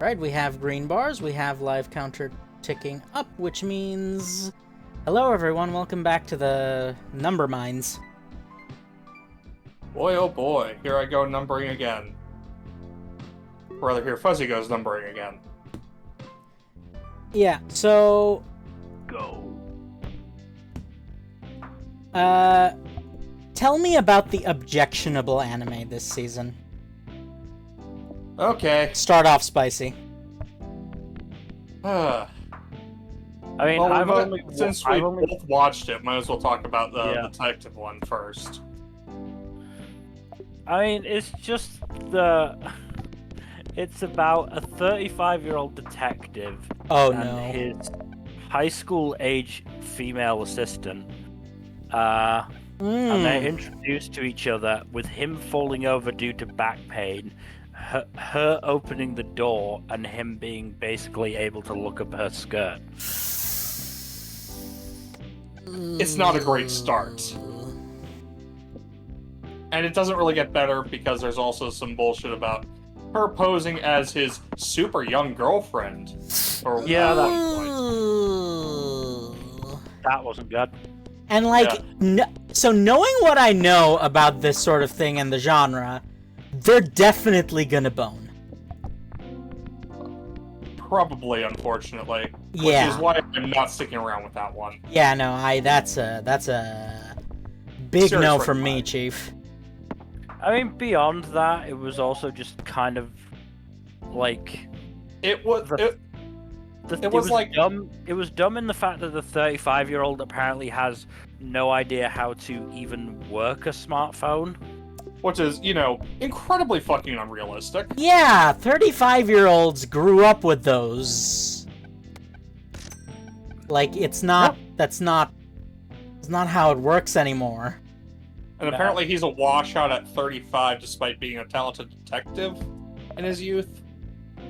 Alright, we have green bars, we have live counter ticking up, which means... Hello everyone, welcome back to the number mines. Boy oh boy, here I go numbering again. Or rather, here Fuzzy goes numbering again. Yeah, so... Go. Tell me about the objectionable anime this season. Okay. Start off spicy. I mean, well, since we both watched it, might as well talk about the detective one first. I mean, it's just it's about a 35-year-old detective and his high school age female assistant. And they're introduced to each other with him falling over due to back pain, her opening the door, and him being basically able to look up her skirt. It's not a great start. And it doesn't really get better because there's also some bullshit about her posing as his super young girlfriend. That wasn't good. And so knowing what I know about this sort of thing and the genre, they're definitely gonna bone. Probably, unfortunately. Yeah. Which is why I'm not sticking around with that one. Yeah, no, that's a big no from me, Chief. I mean, beyond that, it was also just kind of like it was dumb. It was dumb in the fact that the 35-year-old apparently has no idea how to even work a smartphone. Which is, incredibly fucking unrealistic. Yeah, 35-year-olds grew up with those. Like, it's not how it works anymore. And apparently he's a washout at 35 despite being a talented detective in his youth.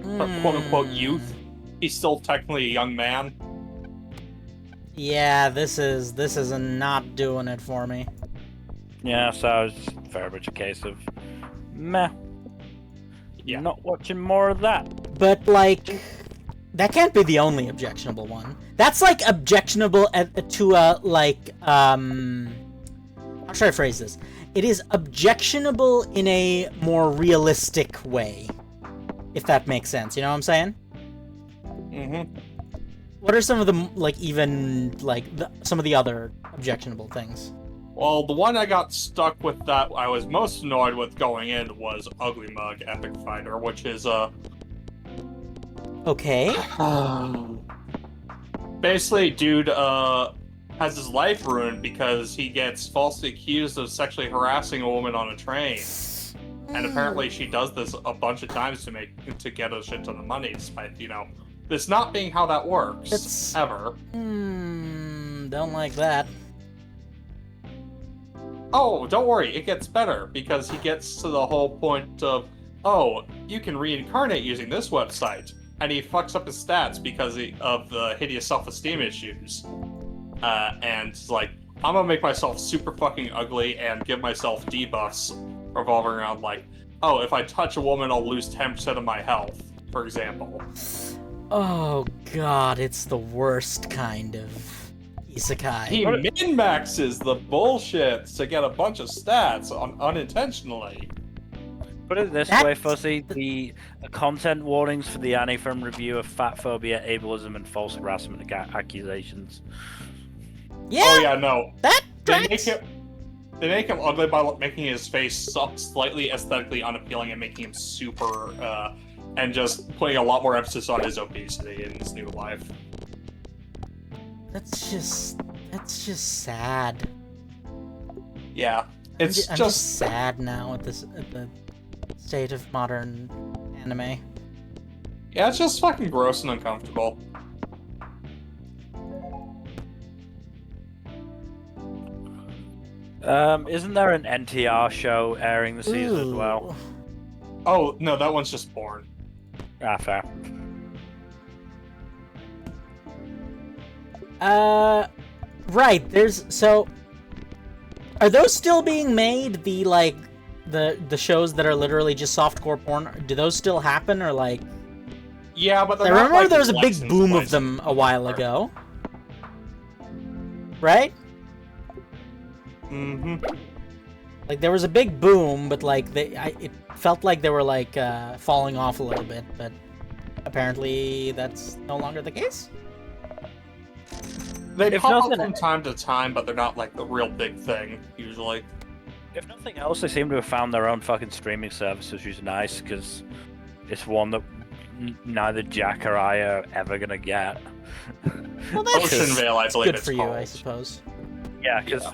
Or quote-unquote youth. He's still technically a young man. Yeah, this is not doing it for me. Yeah, so it's very much a case of meh. Yeah. Not watching more of that. But that can't be the only objectionable one. That's objectionable to how should I phrase this? It is objectionable in a more realistic way, if that makes sense. You know what I'm saying? Mm-hmm. What are some of the some of the other objectionable things? Well, the one I got stuck with that I was most annoyed with going in was Ugly Mug Epic Fighter, which is Okay. Basically, dude has his life ruined because he gets falsely accused of sexually harassing a woman on a train. And apparently she does this a bunch of times to get a shit ton of money, despite, this not being how that works, ever. Don't like that. Oh, don't worry, it gets better, because he gets to the whole point of, oh, you can reincarnate using this website. And he fucks up his stats because of the hideous self-esteem issues. And it's like, I'm gonna make myself super fucking ugly and give myself debuffs revolving around oh, if I touch a woman, I'll lose 10% of my health, for example. Oh god, it's the worst kind of isekai. He min-maxes the bullshit to get a bunch of stats unintentionally. Put it this way, Fuzzy, the content warnings for the anime review of fat phobia, ableism, and false harassment accusations. Yeah. Oh yeah, no. They make him ugly by making his face slightly aesthetically unappealing and making him super, and just putting a lot more emphasis on his obesity in his new life. That's just sad. Yeah, I'm just sad now at the state of modern anime. Yeah, it's just fucking gross and uncomfortable. Isn't there an NTR show airing this season as well? Oh, no, that one's just porn. Ah, fair. Right, are those still being made, the shows that are literally just softcore porn? Do those still happen, or Yeah, but I they're not, remember like, there was a big licensed boom of them a while ago. Right? Mm-hmm. Like, there was a big boom, but, like, it felt like they were, like, falling off a little bit, but apparently that's no longer the case? They If pop up nothing- from time to time, but they're not, like, the real big thing, usually. If nothing else, they seem to have found their own fucking streaming service, which is nice, because it's one that neither Jack or I are ever gonna get. Well, that's Ocean Vale, I that's believe good it's for you, called. I suppose. Yeah, because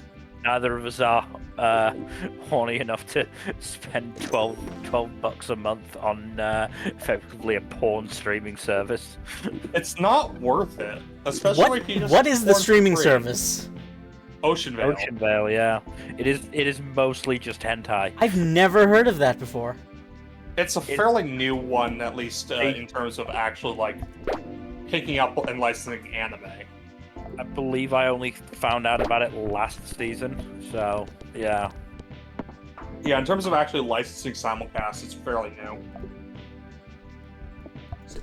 neither of us are horny enough to spend 12 bucks a month on effectively a porn streaming service. It's not worth it, especially if you just What is the porn for streaming free. service? Ocean Vale. Ocean Vale, yeah. It is mostly just hentai. I've never heard of that before. It's a fairly new one, at least in terms of actual, like, picking up and licensing anime. I believe I only found out about it last season, so yeah. Yeah, in terms of actually licensing simulcast, it's fairly new.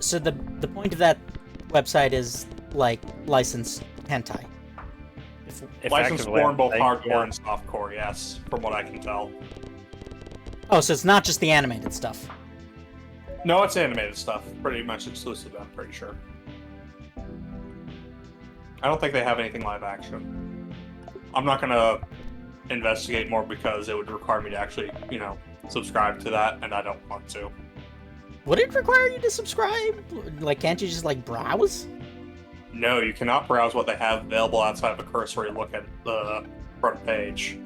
So the point of that website is, like, licensed hentai. Licensed Effectively, for both I think, hardcore yeah. and softcore, yes, from what I can tell. Oh, so it's not just the animated stuff. No, it's animated stuff, pretty much exclusive, I'm pretty sure. I don't think they have anything live action. I'm not gonna investigate more because it would require me to actually, you know, subscribe to that, and I don't want to. Would it require you to subscribe? Like, can't you just, like, browse? No, you cannot browse what they have available outside of a cursory look at the front page.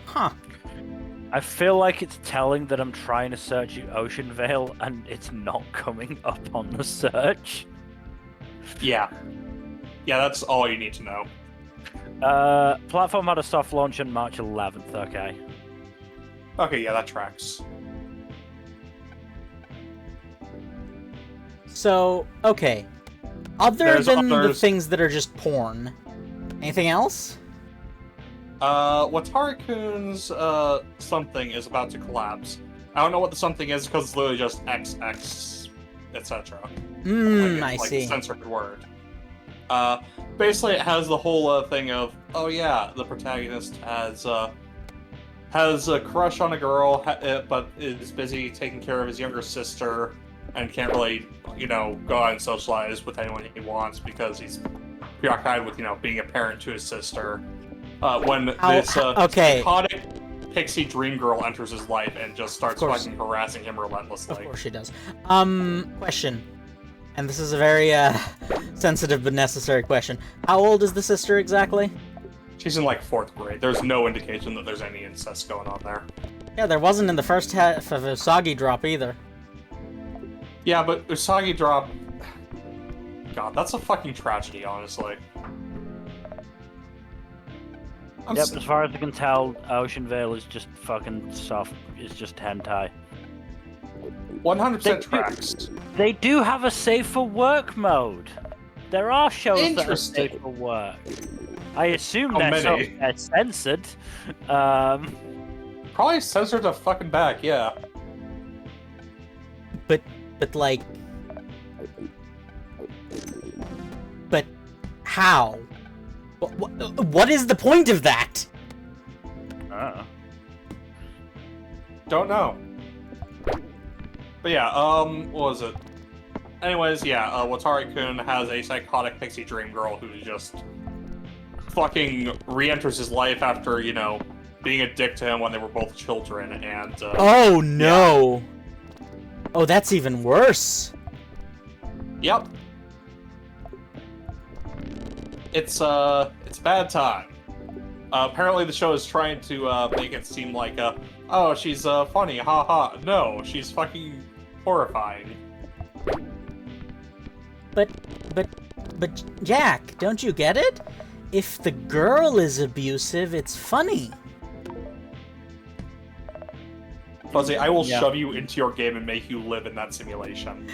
Huh. I feel like it's telling that I'm trying to search Ocean Vale and it's not coming up on the search. Yeah. Yeah, that's all you need to know. Platform had a soft launch on March 11th, okay. Okay, yeah, that tracks. So, okay. Other There's than the others- things that are just porn, anything else? Watari-kun's, something is about to collapse. I don't know what the something is because it's literally just XX, etc. I Like see. a censored word. Basically it has the whole thing of, oh yeah, the protagonist has a crush on a girl, but is busy taking care of his younger sister, and can't really, you know, go out and socialize with anyone he wants because he's preoccupied with, you know, being a parent to his sister. When this okay. psychotic pixie dream girl enters his life and just starts course. fucking harassing him Of relentlessly. course she does. Question. And this is a very, sensitive but necessary question. How old is the sister exactly? She's in like 4th grade. There's no indication that there's any incest going on there. Yeah, there wasn't in the first half of Usagi Drop either. Yeah, but Usagi Drop... God, that's a fucking tragedy, honestly. Yep, as far as I can tell, Ocean Vale is just fucking soft. It's just hentai. 100% tracks. They do have a safe for work mode. There are shows that are Interesting. safe for work. I assume How many? they're censored. Probably censored the fucking back, yeah. But like... But how? What is the point of that? Don't know. But yeah, what was it? Anyways, yeah, Watari-kun has a psychotic pixie dream girl who just fucking re-enters his life after, you know, being a dick to him when they were both children, and, Oh no! Yeah. Oh, that's even worse. Yep. It's bad time. Apparently the show is trying to, make it seem like, oh, she's, funny, haha. No, she's fucking horrifying. But Jack, don't you get it? If the girl is abusive, it's funny. Fuzzy, I will shove you into your game and make you live in that simulation.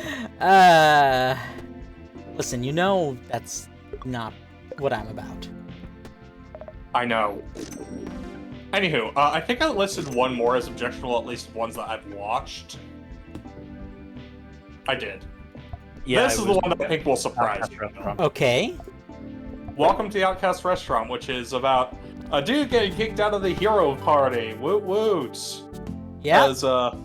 Listen, you know that's not what I'm about. I know. Anywho, I think I listed one more as objectionable, at least ones that I've watched. I did. Yeah, This is the one that I think will surprise you. Okay. Welcome to the Outcast Restaurant, which is about a dude getting kicked out of the hero party. Woot woot. Yeah. As, I'm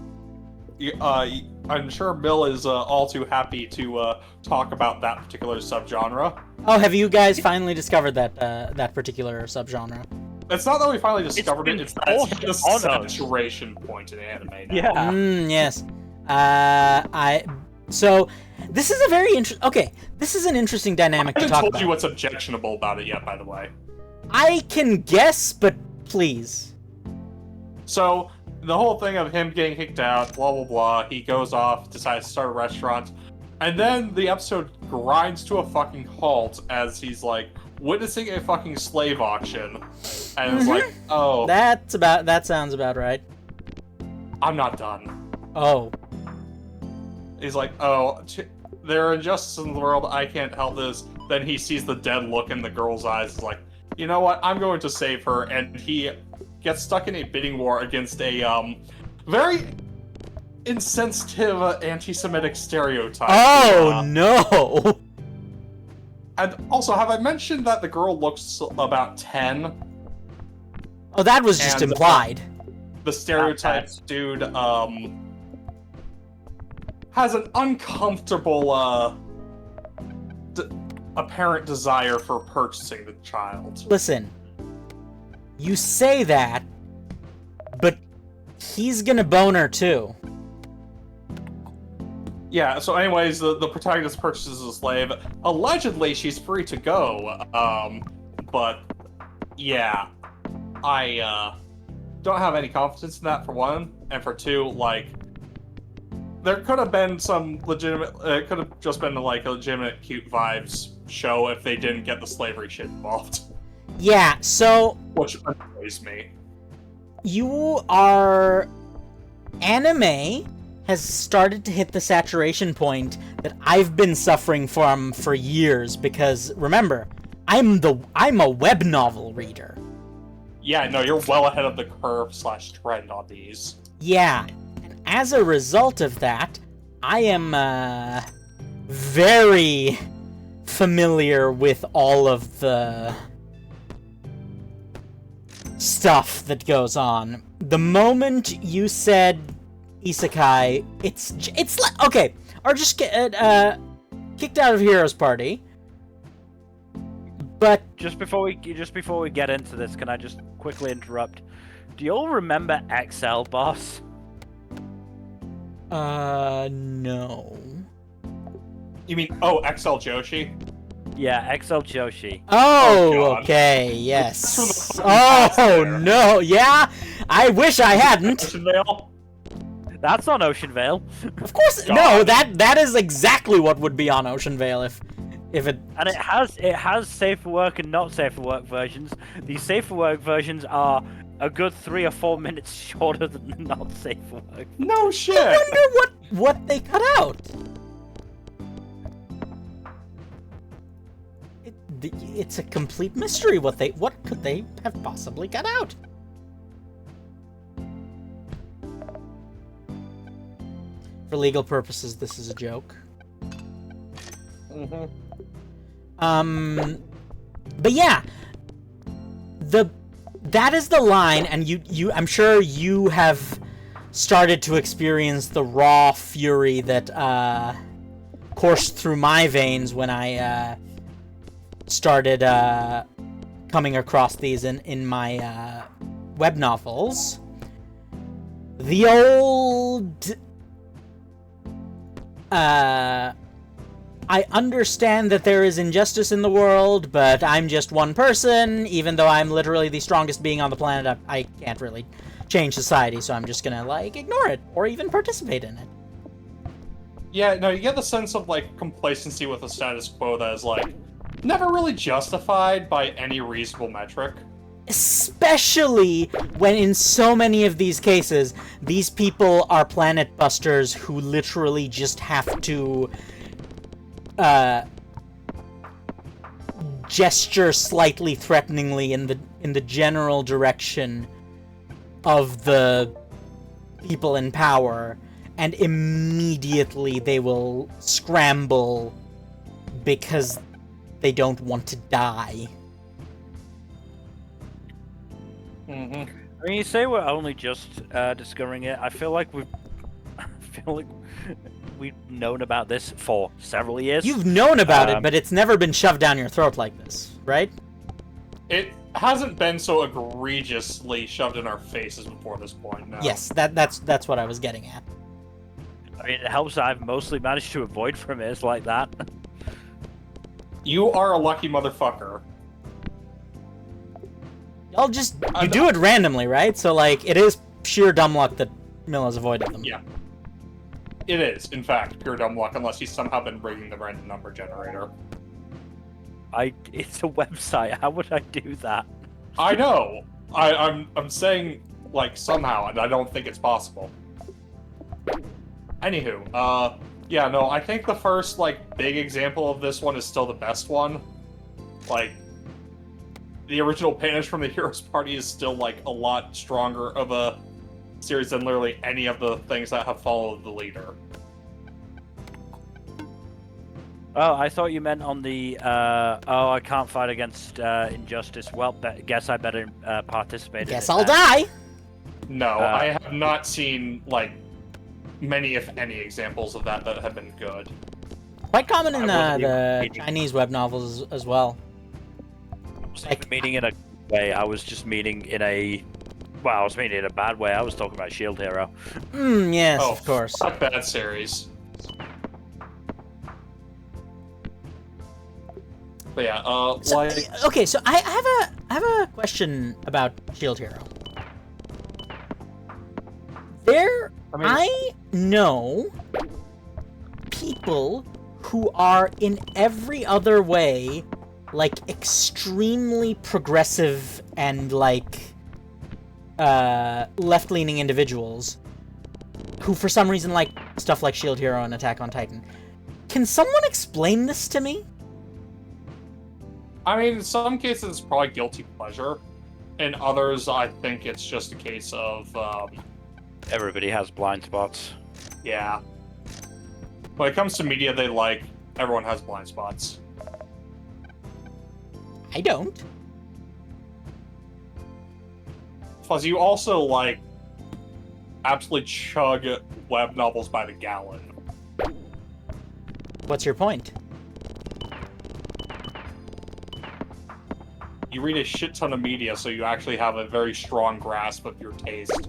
sure Bill is all too happy to talk about that particular subgenre. Oh, have you guys finally discovered that particular subgenre? It's not that we finally discovered it, it's that it's hit the forced on us. saturation point in anime now. Yeah. Yes. So this is a very Okay, this is an interesting dynamic I to haven't talk told about. you what's objectionable about it yet, by the way. I can guess, but please. So, the whole thing of him getting kicked out, blah blah blah, he goes off, decides to start a restaurant, and then the episode grinds to a fucking halt as he's like witnessing a fucking slave auction. And it's like, oh, That sounds about right. I'm not done. Oh. He's like, oh, there are injustices in the world, I can't help this. Then he sees the dead look in the girl's eyes, is like, you know what, I'm going to save her, and he gets stuck in a bidding war against a, very insensitive anti-Semitic stereotype. Oh, no! And also, have I mentioned that the girl looks about 10? Oh, that was just And, implied. The stereotype dude, has an uncomfortable, apparent desire for purchasing the child. Listen, you say that, but he's gonna bone her too. Yeah, so anyways, the protagonist purchases a slave. Allegedly, she's free to go, but, yeah. I, don't have any confidence in that, for one, and for two, like, there could have been some legitimate, it could have just been, like, a legitimate cute vibes show if they didn't get the slavery shit involved. Yeah, so Which annoys me. anime has started to hit the saturation point that I've been suffering from for years, because remember, I'm a web novel reader. Yeah, no, you're well ahead of the curve / trend on these. Yeah, and as a result of that, I am very familiar with all of the stuff that goes on. The moment you said isekai, it's like, okay, or just get kicked out of Heroes Party. But Just before we get into this, can I just quickly interrupt? Do you all remember XL Boss? no. You mean, oh, XL Joshi? Yeah, XL Joshi. Oh, God. okay, yes. From the fucking past Oh, there. no, yeah? I wish I hadn't. Ocean Vale? That's on Ocean Vale. Of course, God. no, that is exactly what would be on Ocean Vale if it... And it has safe for work and not safe for work versions. The safe for work versions are a good 3 or 4 minutes shorter than the not safe for work. No shit! I wonder what they cut out. It's a complete mystery what could they have possibly cut out. For legal purposes, this is a joke. Mm-hmm. But yeah, that is the line, and you I'm sure you have started to experience the raw fury that coursed through my veins when I started coming across these in my web novels. The old I understand that there is injustice in the world, but I'm just one person. Even though I'm literally the strongest being on the planet, I can't really change society, so I'm just gonna, like, ignore it, or even participate in it. Yeah, no, you get the sense of, like, complacency with the status quo that is, like, never really justified by any reasonable metric. Especially when in so many of these cases, these people are planet busters who literally just have to gesture slightly threateningly in the general direction of the people in power, and immediately they will scramble because they don't want to die. Mm-hmm. I mean, you say we're only just discovering it. I feel like we've known about this for several years. You've known about it, but it's never been shoved down your throat like this, right? It hasn't been so egregiously shoved in our faces before this point, no. Yes, that's what I was getting at. I mean, it helps that I've mostly managed to avoid from it like that. You are a lucky motherfucker. Y'all just... You do it randomly, right? So, like, it is sheer dumb luck that Mill has avoided them. Yeah. It is, in fact, pure dumb luck, unless he's somehow been rigging the random number generator. It's a website. How would I do that? I know. I'm saying, like, somehow, and I don't think it's possible. Anywho, yeah, no, I think the first, like, big example of this one is still the best one. Like, the original Banish from the Heroes Party is still, like, a lot stronger of a series than literally any of the things that have followed the leader. Oh, I thought you meant on the, oh, I can't fight against injustice. Well, guess I better participate in Guess it I'll then. die! No, I have not seen, like, many, if any, examples of that have been good. Quite common in I wasn't the even Chinese web novels as well. I wasn't even meaning in a way. I was just meaning in a... Well, I was meaning in a bad way. I was talking about Shield Hero. Yes, Oh, of course. fuck that series. But yeah, So, like... okay, so I have a question about Shield Hero. I know people who are in every other way, like, extremely progressive and, like, left-leaning individuals who for some reason like stuff like Shield Hero and Attack on Titan. Can someone explain this to me? I mean, in some cases it's probably guilty pleasure. In others, I think it's just a case of, Everybody has blind spots. yeah. When it comes to media they like, everyone has blind spots. I don't. Plus, you also, like, absolutely chug web novels by the gallon. What's your point? You read a shit ton of media, so you actually have a very strong grasp of your taste,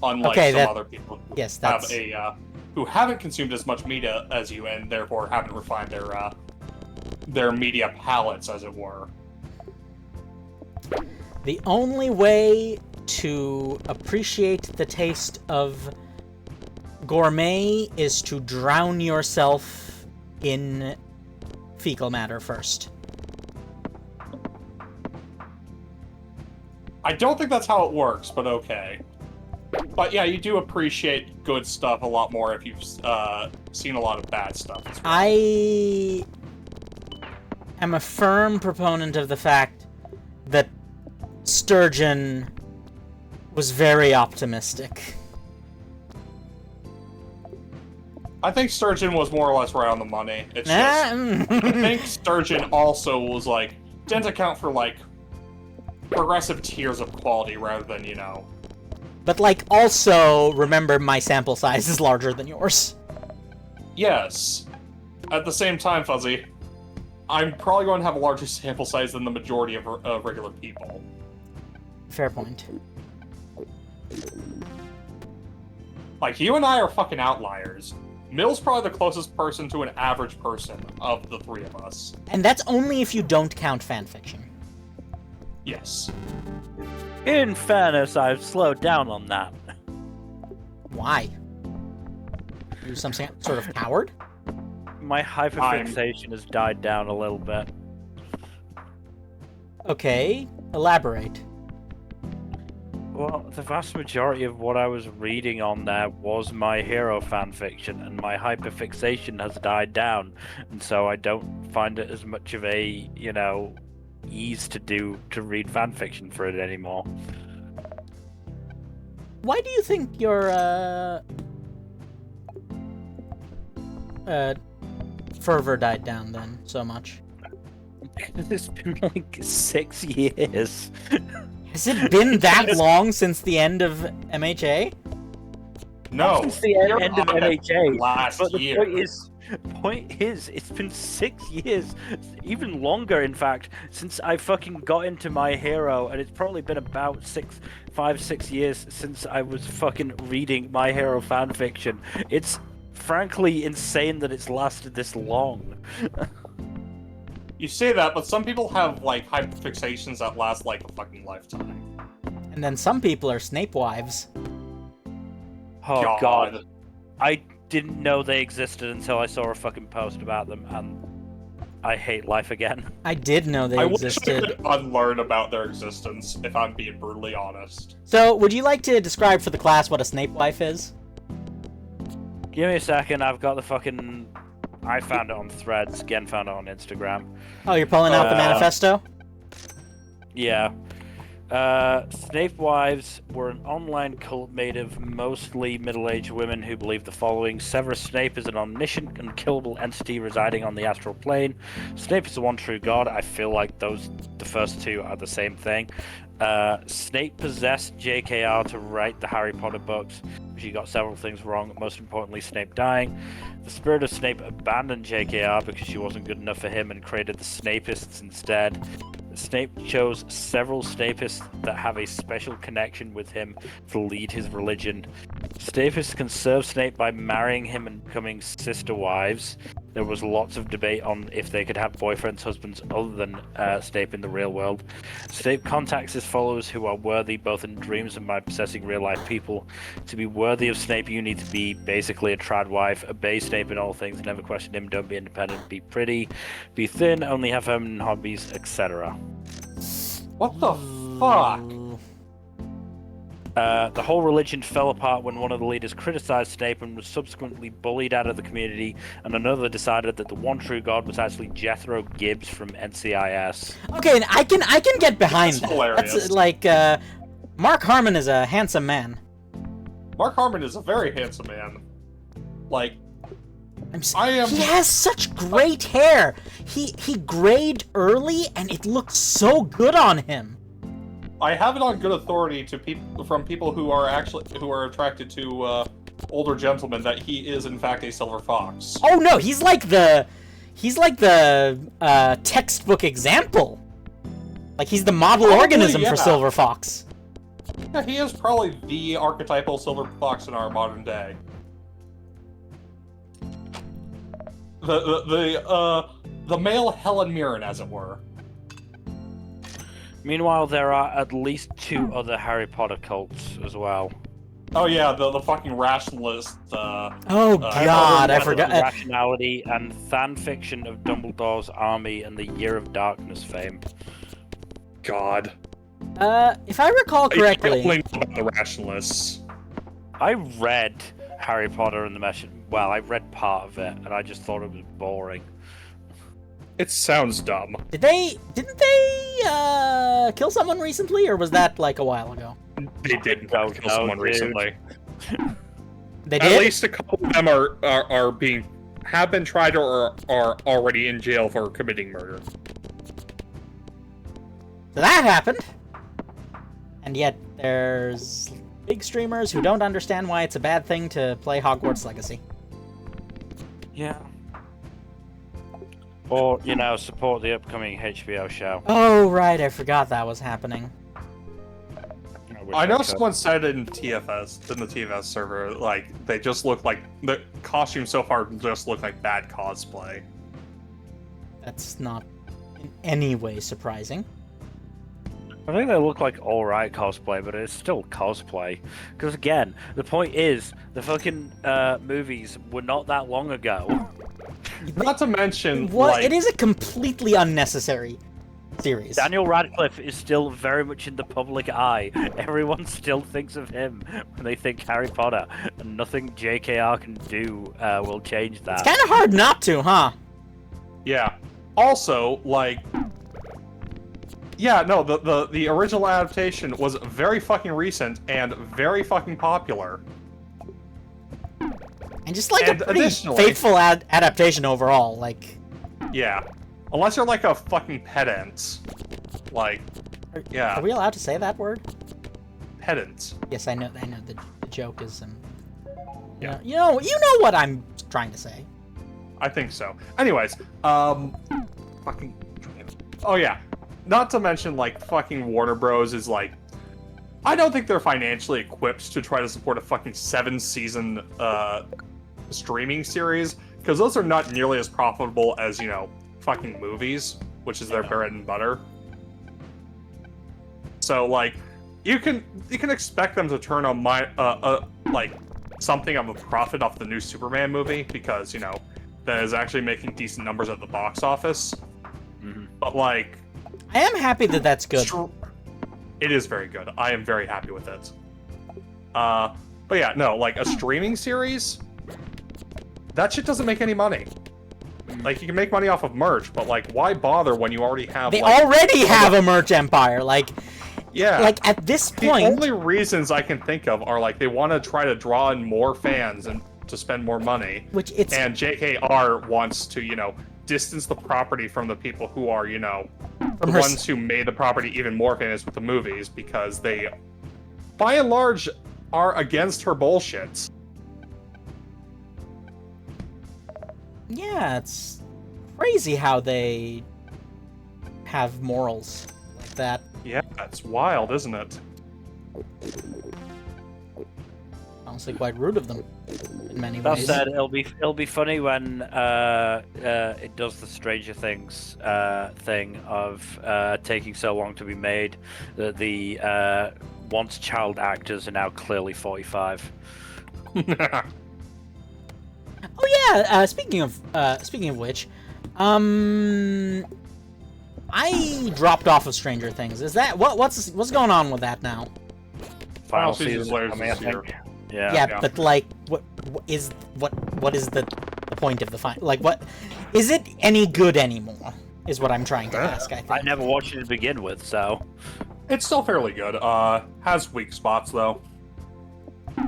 unlike Okay, some other people who Yes, have that's... who haven't consumed as much media as you, and therefore haven't refined their media palettes, as it were. The only way to appreciate the taste of gourmet is to drown yourself in fecal matter first. I don't think that's how it works, but okay. But yeah, you do appreciate good stuff a lot more if you've seen a lot of bad stuff as well. I am a firm proponent of the fact that Sturgeon was very optimistic. I think Sturgeon was more or less right on the money. It's just... I think Sturgeon also was, like, didn't account for, like, progressive tiers of quality rather than, you know... But, like, also, remember my sample size is larger than yours. Yes. At the same time, Fuzzy, I'm probably going to have a larger sample size than the majority of regular people. Fair point. Like, you and I are fucking outliers. Mill's probably the closest person to an average person of the three of us. And that's only if you don't count fanfiction. Yes. In fairness, I've slowed down on that. Why? You some sort of coward? My hyperfixation has died down a little bit. Okay, elaborate. Well, the vast majority of what I was reading on there was My Hero fanfiction, and my hyperfixation has died down, and so I don't find it as much of a, you know, ease to read fanfiction for it anymore. Why do you think your fervor died down then so much? It's been like 6 years. Has it been that long since the end of MHA? No, Since the end of MHA. last But the year. point is, it's been 6 years, even longer, in fact, since I fucking got into My Hero, and it's probably been about 5-6 years since I was fucking reading My Hero fanfiction. It's frankly insane that it's lasted this long. You say that, but some people have like hyperfixations that last like a fucking lifetime. And then some people are Snape wives. Oh god. I didn't know they existed until I saw a fucking post about them, and I hate life again. I did know they I existed. wish I could unlearn about their existence, if I'm being brutally honest. So, would you like to describe for the class what a Snape wife is? Give me a second, I've got the fucking... I found it on Threads, Gen found it on Instagram. Oh, you're pulling out the manifesto? Yeah. Snape wives were an online cult made of mostly middle-aged women who believe the following. Severus Snape is an omniscient, unkillable entity residing on the astral plane. Snape is the one true god. I feel like the first two are the same thing. Snape possessed JKR to write the Harry Potter books, but she got several things wrong, most importantly Snape dying. The spirit of Snape abandoned JKR because she wasn't good enough for him and created the Snapists instead. Snape chose several Snapists that have a special connection with him to lead his religion. Snapists can serve Snape by marrying him and becoming sister wives. There was lots of debate on if they could have boyfriends, husbands other than Snape in the real world. Snape contacts his followers who are worthy both in dreams and by possessing real-life people. To be worthy of Snape, you need to be basically a trad wife, obey Snape in all things, never question him, don't be independent, be pretty, be thin, only have feminine hobbies, etc. What the fuck? The whole religion fell apart when one of the leaders criticized Snape and was subsequently bullied out of the community, and another decided that the one true god was actually Jethro Gibbs from NCIS. Okay, I can get behind That's that. hilarious. That's like, Mark Harmon is a handsome man. Mark Harmon is a very handsome man. Like, He has such great hair. He grayed early, and it looks so good on him. I have it on good authority from people who are attracted to older gentlemen that he is in fact a silver fox. Oh no, he's like the textbook example. Like he's the model Probably, organism yeah. for silver fox. Yeah, he is probably the archetypal silver fox in our modern day. The male Helen Mirren, as it were. Meanwhile, there are at least 2 other Harry Potter cults as well. Oh yeah, the fucking rationalist. Oh god, I forgot. Rationality and fan fiction of Dumbledore's army and the Year of Darkness fame. God. If I recall correctly, About the rationalists. I read Harry Potter and the Mission. Well, I read part of it, and I just thought it was boring. It sounds dumb. didn't they kill someone recently, or was that like a while ago? They did No, kill someone dude. recently. They At did. least a couple of them have been tried or are already in jail for committing murder. So that happened. And yet there's big streamers who don't understand why it's a bad thing to play Hogwarts Legacy. Yeah. Or, support the upcoming HBO show. Oh right, I forgot that was happening. I know someone said in the TFS server, like, they just look like, the costumes so far just look like bad cosplay. That's not in any way surprising. I think they look like alright cosplay, but it's still cosplay. Because again, the point is, the fucking movies were not that long ago. Not to mention, What? It is a completely unnecessary series. Daniel Radcliffe is still very much in the public eye. Everyone still thinks of him when they think Harry Potter, and nothing JKR can do will change that. It's kind of hard not to, huh? Yeah. Also, like, yeah, no, the original adaptation was very fucking recent and very fucking popular. And And just like And a pretty additionally- faithful adaptation overall. Like, Yeah. Unless you're like a fucking pedant. Like, yeah. are we allowed to say that word? Pedant. Yes, I know. The joke is Yeah. You know what I'm trying to say. I think so. Anyways, fucking. Oh yeah. Not to mention, like, fucking Warner Bros. Is like, I don't think they're financially equipped to try to support a fucking 7-season streaming series, because those are not nearly as profitable as, you know, fucking movies, which is their bread and butter. So, like, you can expect them to turn on like something of a profit off the new Superman movie, because, you know, that is actually making decent numbers at the box office. Mm-hmm. But, like, I am happy that that's good. it is very good. I am very happy with it. But yeah, no, like, a streaming series, that shit doesn't make any money. Like, you can make money off of merch, but, like, why bother when you already have, They like, already have a merch empire. Like, yeah. like at this The point, only reasons I can think of are, like, they want to try to draw in more fans and to spend more money. which it's And JKR wants to, you know, distance the property from the people who are, you know, the her ones who made the property even more famous with the movies, because they, by and large, are against her bullshit. yeah, it's crazy how they have morals like that. Yeah, it's wild, isn't it? Honestly, quite rude of them in many That ways. said, it'll be funny when it does the Stranger Things thing of taking so long to be made that the once child actors are now clearly 45. Oh yeah. Speaking of which, I dropped off of Stranger Things. Is that what's going on with that now? Final season's season later coming, I this year. think. Yeah. Yeah, yeah. but like, what is the point of the final? Like, what is it any good anymore? Is what I'm trying to ask. I think. I never watched it to begin with, so It's still fairly good. Has weak spots, though.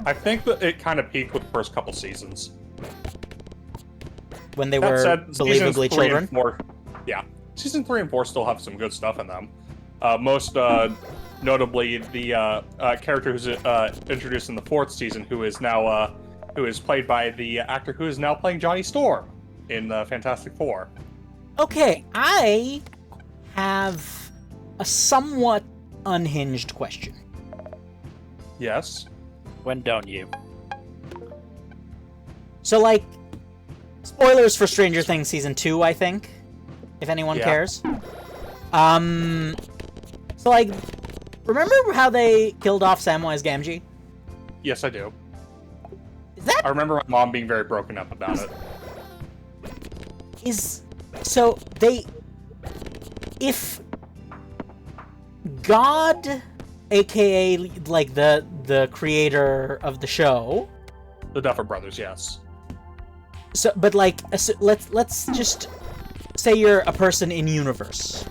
I think that it kind of peaked with the first couple seasons. When they That were said, seasons believably 3 children. and 4, yeah, season 3 and 4 still have some good stuff in them. Most notably, the character who's introduced in the 4th season, who is now who is played by the actor who is now playing Johnny Storm in Fantastic Four. Okay, I have a somewhat unhinged question. Yes. when don't you? So, like, spoilers for Stranger Things Season 2, I think, if anyone Yeah. cares. So, like, remember how they killed off Samwise Gamgee? Yes, I do. Is that I remember my mom being very broken up about it. so they, if God, aka like the creator of the show, The Duffer Brothers, yes. so but like so let's just say you're a person in universe,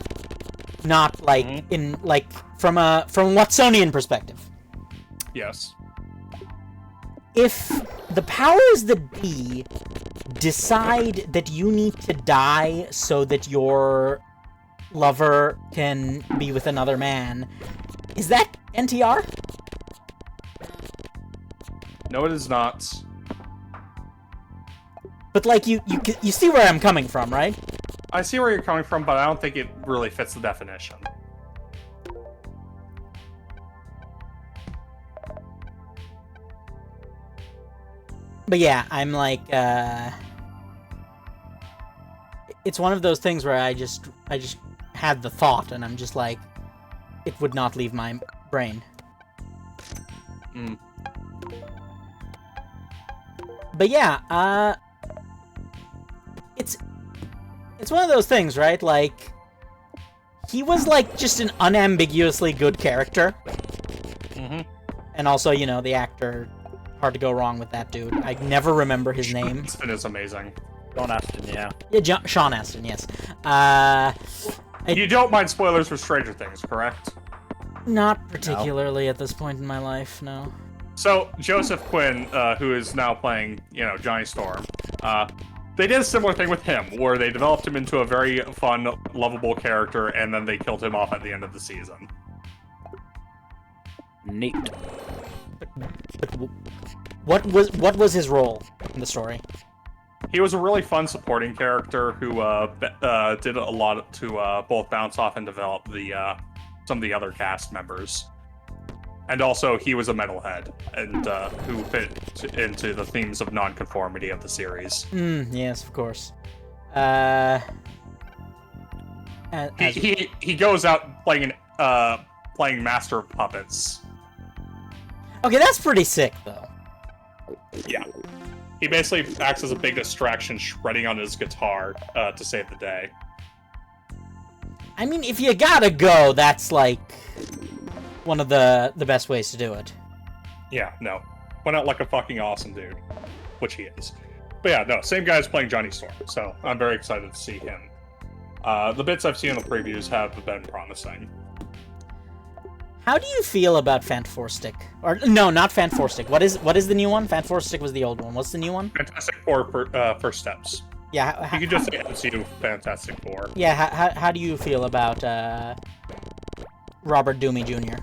not like in like from Watsonian perspective. Yes. If the powers that be decide that you need to die so that your lover can be with another man, is that NTR? No, it is not. But like you see where I'm coming from, right? I see where you're coming from, but I don't think it really fits the definition. But yeah, I'm like it's one of those things where I just had the thought and I'm just like, it would not leave my brain. Mm. But yeah, it's one of those things, right? Like, he was like just an unambiguously good character. Mm-hmm. And also, you know, the actor, hard to go wrong with that dude. I never remember his name. It is amazing. John Aston, yeah. Yeah, Sean Astin, yes. You don't mind spoilers for Stranger Things, correct? Not particularly at this point in my life, no. So Joseph Quinn, who is now playing, Johnny Storm, they did a similar thing with him, where they developed him into a very fun, lovable character, and then they killed him off at the end of the season. Neat. What was his role in the story? He was a really fun supporting character who did a lot to both bounce off and develop some of the other cast members. And also, he was a metalhead, and who fit into the themes of nonconformity of the series. Yes, of course. He goes out playing Master of Puppets. Okay, that's pretty sick, though. Yeah. He basically acts as a big distraction, shredding on his guitar to save the day. I mean, if you gotta go, that's like one of the best ways to do it. Yeah, no. Went out like a fucking awesome dude. Which he is. But yeah, no, same guy as playing Johnny Storm, so I'm very excited to see him. The bits I've seen in the previews have been promising. How do you feel about Fant4stic? Or no, not Fant4stic. What is the new one? Fant4stic was the old one. What's the new one? Fantastic Four First Steps. Yeah. You could just say MCU Fantastic Four. Yeah, how do you feel about Robert Downey Jr.?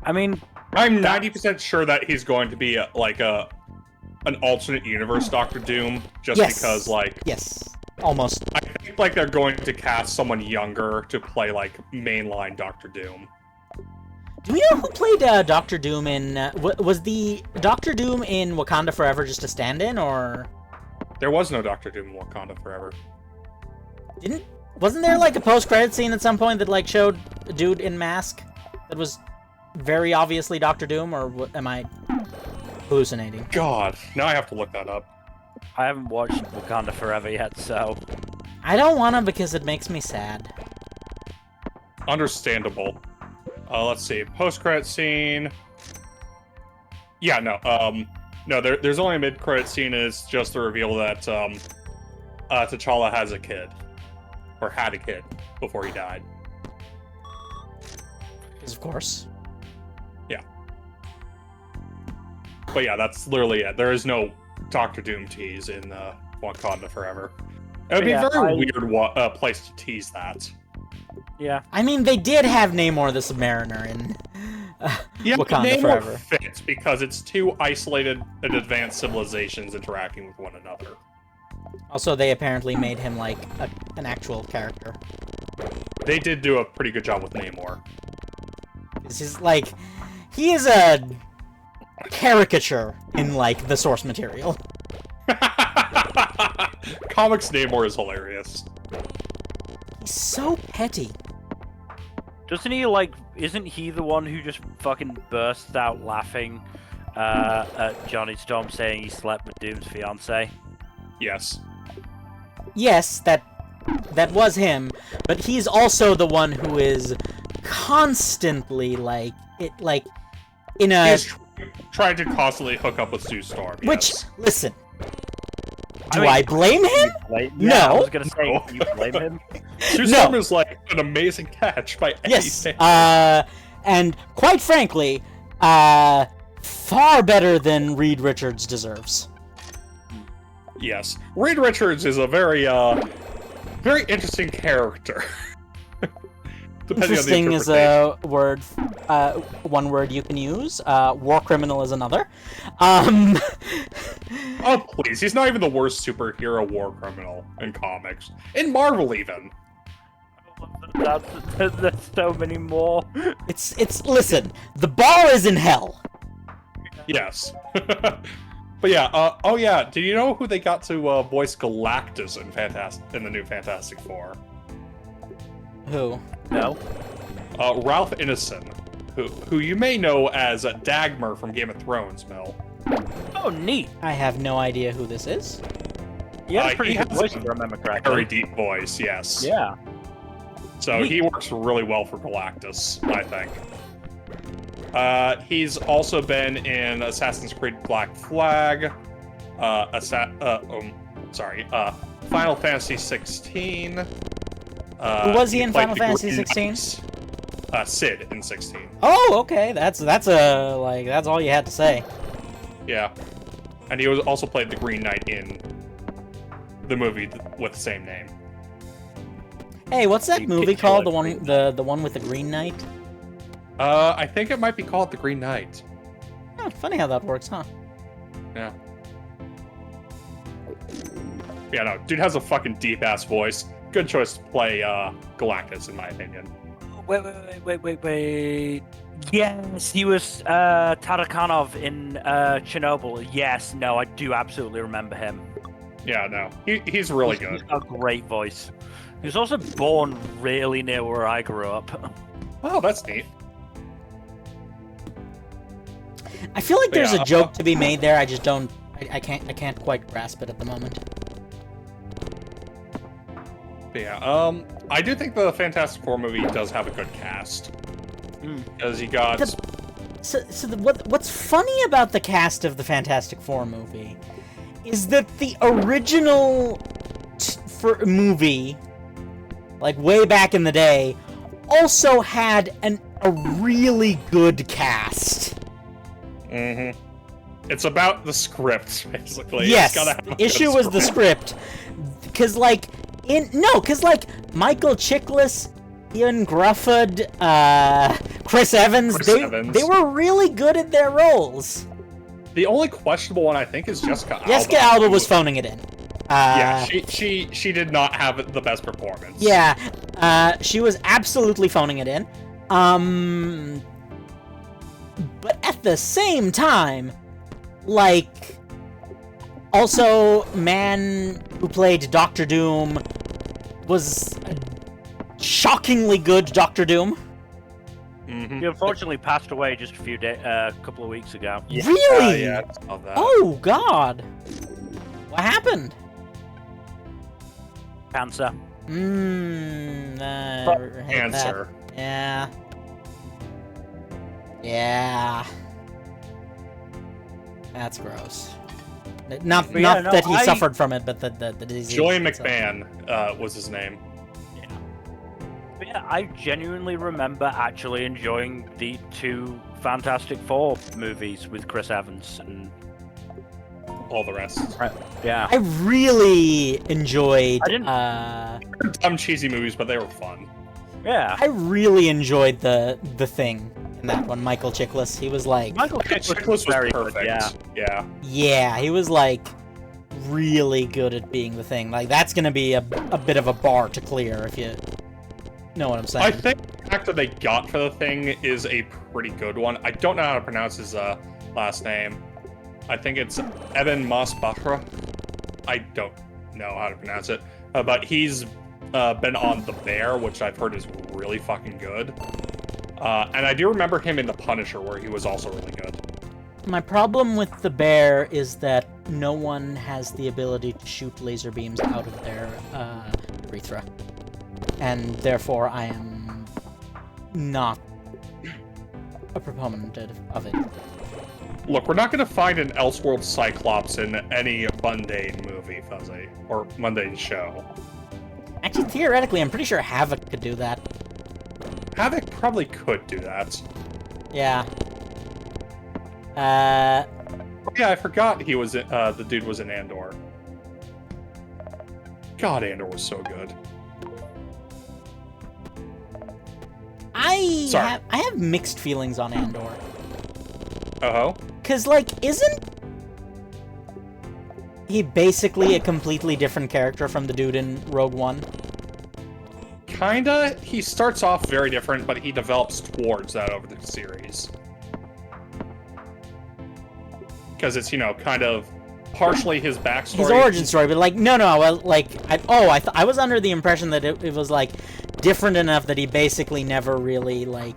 I mean, I'm 90% sure that he's going to be an alternate universe Doctor Doom, just because Yes. Almost. I think they're going to cast someone younger to play mainline Doctor Doom. Do we know who played Doctor Doom in... was the Doctor Doom in Wakanda Forever just a stand-in, or...? There was no Doctor Doom in Wakanda Forever. Wasn't there a post-credit scene at some point that showed a dude in mask that was very obviously Doctor Doom, or am I hallucinating? God, now I have to look that up. I haven't watched Wakanda Forever yet, so... I don't wanna because it makes me sad. Understandable. Let's see. Post-credit scene... Yeah, no, no, there's only a mid-credit scene, and it's just the reveal that, T'Challa has a kid. Or had a kid before he died. Because of course. Yeah. But yeah, that's literally it. There is no Doctor Doom tease in Wakanda Forever. It would be a very weird place to tease that. Yeah. I mean, they did have Namor the Submariner in Wakanda Namor Forever. fits because it's two isolated and advanced civilizations interacting with one another. Also, they apparently made him an actual character. They did do a pretty good job with Namor. This is he is a caricature in the source material. Comics Namor is hilarious. He's so petty. Doesn't he, isn't he the one who just fucking bursts out laughing at Johnny Storm saying he slept with Doom's fiancée? Yes. Yes, that was him, but he's also the one who is constantly in a... He's trying to constantly hook up with Sue Storm, Which, yes. listen, do I blame him? No. I was gonna say, do you blame him? Sue Storm is an amazing catch by any standard. And quite frankly, far better than Reed Richards deserves. Yes. Reed Richards is a very interesting character. Interesting is a word, one word you can use. War criminal is another. Oh, please. He's not even the worst superhero war criminal in comics. In Marvel, even. There's so many more. Listen, the bar is in hell. Yes. But yeah, oh yeah, do you know who they got to voice Galactus in the new Fantastic Four? Who? No. Ralph Ineson, who you may know as Dagmar from Game of Thrones, Mel. Oh, neat. I have no idea who this is. He has a pretty good has voice, a if I remember correctly. very deep voice, yes. Yeah. So he works really well for Galactus, I think. He's also been in Assassin's Creed Black Flag, Final Fantasy 16. Who was he in Final Fantasy 16? Sid in 16. Oh, okay. That's all you had to say. Yeah. And he was also played the Green Knight in the movie with the same name. Hey, what's that You movie could kill called? it, The one with the Green Knight? I think it might be called the Green Knight. Oh, funny how that works, huh? Yeah. Yeah, no, dude has a fucking deep-ass voice. Good choice to play Galactus, in my opinion. Wait. Yes, he was Tarakanov in Chernobyl. Yes, no, I do absolutely remember him. Yeah, no, he's really He's good. got a great voice. He was also born really near where I grew up. Oh, that's neat. I feel like there's Yeah, a joke to be made there. I just don't. I can't quite grasp it at the moment. But yeah, I do think the Fantastic Four movie does have a good cast. Because you got... What's funny about the cast of the Fantastic Four movie is that the original movie, like way back in the day, also had a really good cast. Mm-hmm. It's about the script, basically. Yes, It's gotta have the a good issue was the script. Because, like, Michael Chiklis, Ian Grufford, Chris Evans, they were really good at their roles. The only questionable one, I think, is Jessica Alba. Jessica Alba was phoning it in. Yeah, she did not have the best performance. Yeah, she was absolutely phoning it in. But at the same time, like, also, man who played Doctor Doom was a shockingly good Doctor Doom. Mm-hmm. He unfortunately passed away just a couple of weeks ago. Yeah, Really? yeah, I saw that. Oh, God. What happened? Cancer. I hate Cancer. that. Yeah. That's gross. Not that he suffered from it, but the disease. Joy itself. McMahon was his name. But yeah, I genuinely remember actually enjoying the two Fantastic Four movies with Chris Evans and All the rest. yeah. I really enjoyed. Dumb, cheesy movies, but they were fun. Yeah. I really enjoyed the Thing in that one. Michael Chiklis. He was like. Michael Chiklis was very perfect. good. Yeah. Yeah. Yeah, he was like really good at being the Thing. Like that's gonna be a bit of a bar to clear if you know what I'm saying. I think the actor they got for the Thing is a pretty good one. I don't know how to pronounce his last name. I think it's Eben Mosbacher. I don't know how to pronounce it. But he's been on The Bear, which I've heard is really fucking good. And I do remember him in The Punisher, where he was also really good. My problem with the Bear is that no one has the ability to shoot laser beams out of their urethra. And therefore I am not a proponent of it. Look, we're not going to find an Elseworld Cyclops in any mundane movie, Fuzzy, or mundane show. Actually, theoretically, I'm pretty sure Havoc could do that. Havoc probably could do that. Yeah. Yeah, I forgot he was the dude was in Andor. God, Andor was so good. I have mixed feelings on Andor. Oh? Cause like, isn't he basically a completely different character from the dude in Rogue One? Kinda. He starts off very different, but he develops towards that over the series. Because it's, kind of partially his backstory. His origin story, but like, no, like, I was under the impression that it was like different enough that he basically never really like.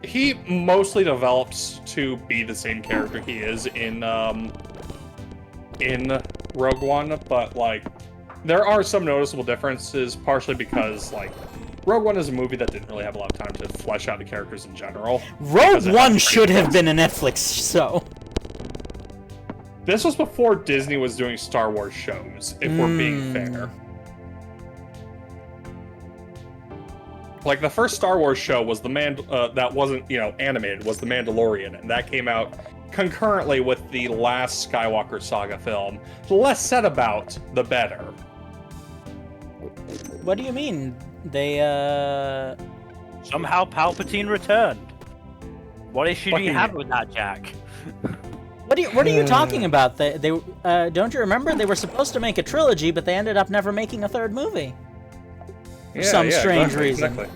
He mostly develops to be the same character he is in Rogue One, but like there are some noticeable differences, partially because like Rogue One is a movie that didn't really have a lot of time to flesh out the characters in general. Rogue One should have been a Netflix show. This was before Disney was doing Star Wars shows, if we're being fair. Like the first Star Wars show was that wasn't animated, was The Mandalorian, and that came out concurrently with the last Skywalker saga film. The less said about, the better. What do you mean? They Somehow Palpatine returned. What issue do you have with that, Jack? What are you talking about? They don't you remember they were supposed to make a trilogy, but they ended up never making a third movie. For some strange reason. Exactly.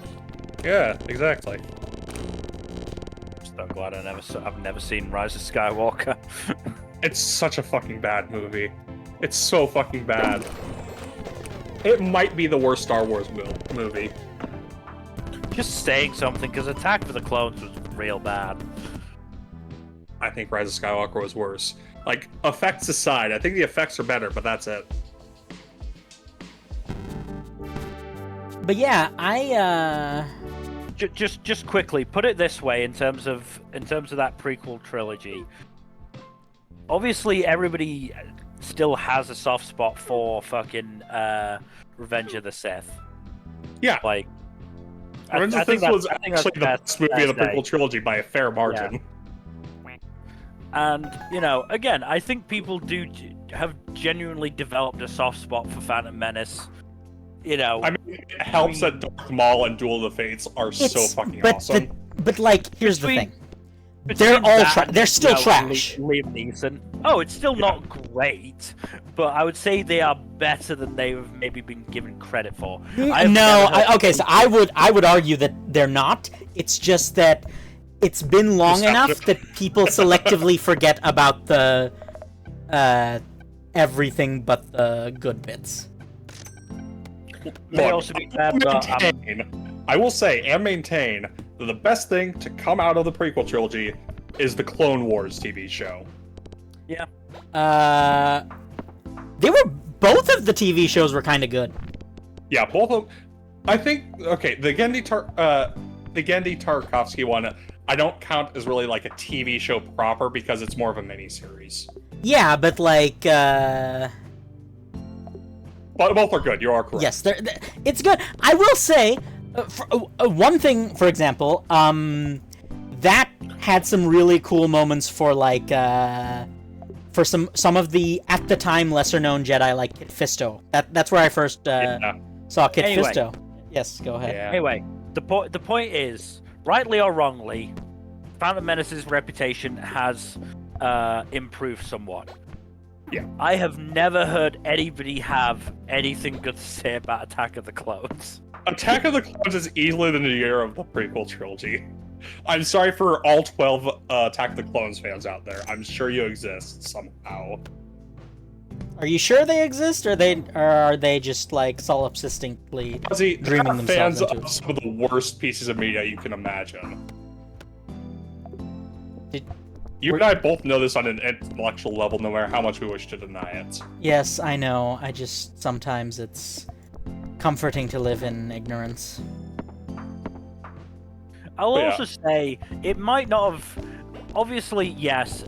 Yeah, exactly. I'm glad I've never seen Rise of Skywalker. It's such a fucking bad movie. It's so fucking bad. It might be the worst Star Wars movie. Just saying something, because Attack of the Clones was real bad. I think Rise of Skywalker was worse. Like, effects aside, I think the effects are better, but that's it. But yeah, Just quickly, put it this way in terms of that prequel trilogy. Obviously, everybody still has a soft spot for fucking Revenge of the Sith. Yeah. Like, Revenge of the Sith was actually the best movie of the prequel trilogy by a fair margin. Yeah. And, again, I think people do have genuinely developed a soft spot for Phantom Menace. I mean, it helps that Darth Maul and Duel of the Fates are so fucking awesome. But like, here's the thing. They're they're still trash. Liam Neeson. Oh, it's still not great, but I would say they are better than they've maybe been given credit for. Okay, so I would argue that they're not. It's just that it's been long enough that people selectively forget about the everything but the good bits. May also be bad, I will say and maintain that the best thing to come out of the prequel trilogy is the Clone Wars TV show. Yeah. They were both of the TV shows were kind of good. Yeah, both of. I think the Genndy Tartakovsky one I don't count as really like a TV show proper because it's more of a miniseries. Yeah, but like. But both are good. You are correct. Yes, it's good. I will say, one thing, for example, that had some really cool moments for like for some of the at the time lesser known Jedi like Kit Fisto. That's where I first saw Kit Fisto. Yes, go ahead. Yeah. Anyway, the point is, rightly or wrongly, Phantom Menace's reputation has improved somewhat. Yeah. I have never heard anybody have anything good to say about Attack of the Clones. Attack of the Clones is easily the year of the prequel trilogy. I'm sorry for all 12 Attack of the Clones fans out there. I'm sure you exist somehow. Are you sure they exist, or are they just like solipsistically dreaming themselves fans into of some of the worst pieces of media you can imagine? You and I both know this on an intellectual level, no matter how much we wish to deny it. Yes, I know. I just sometimes it's comforting to live in ignorance. I'll also say it might not have. Obviously, yes,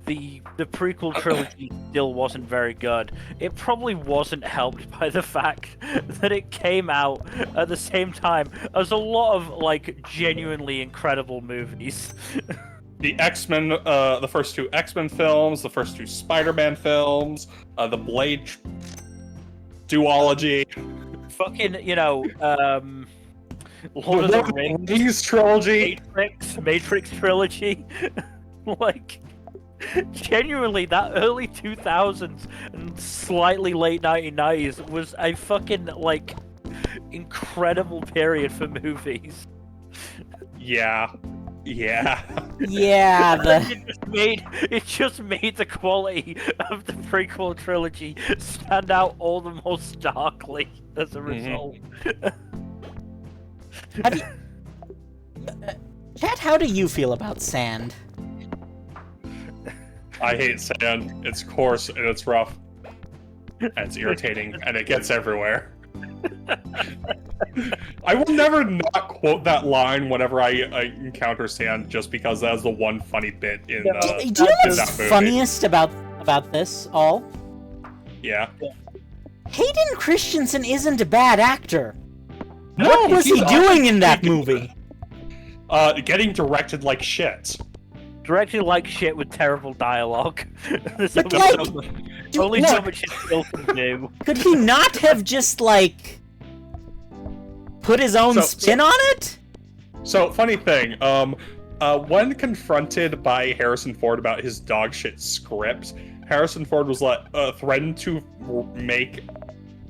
the prequel trilogy still wasn't very good. It probably wasn't helped by the fact that it came out at the same time as a lot of like genuinely incredible movies. The X-Men, the first two X-Men films, the first two Spider-Man films, the Blade duology, fucking, Lord of the Rings trilogy, Matrix trilogy, like, genuinely, that early 2000s and slightly late 1990s was a fucking, like, incredible period for movies. Yeah. Yeah. Yeah. It just made the quality of the prequel trilogy stand out all the more starkly as a result. Chat, how do you feel about sand? I hate sand. It's coarse and it's rough. And it's irritating and it gets everywhere. I will never not quote that line whenever I encounter sand, just because that is the one funny bit in. Do you know what's funniest about this all? Yeah. Hayden Christensen isn't a bad actor. What was he he's doing in that honestly movie? getting directed like shit. Directed like shit with terrible dialogue. There's But, only like, so much, dude, only so look. much his skill can do. Could he not have just, like, put his own spin on it? So, funny thing, when confronted by Harrison Ford about his dog shit script, Harrison Ford was threatened to make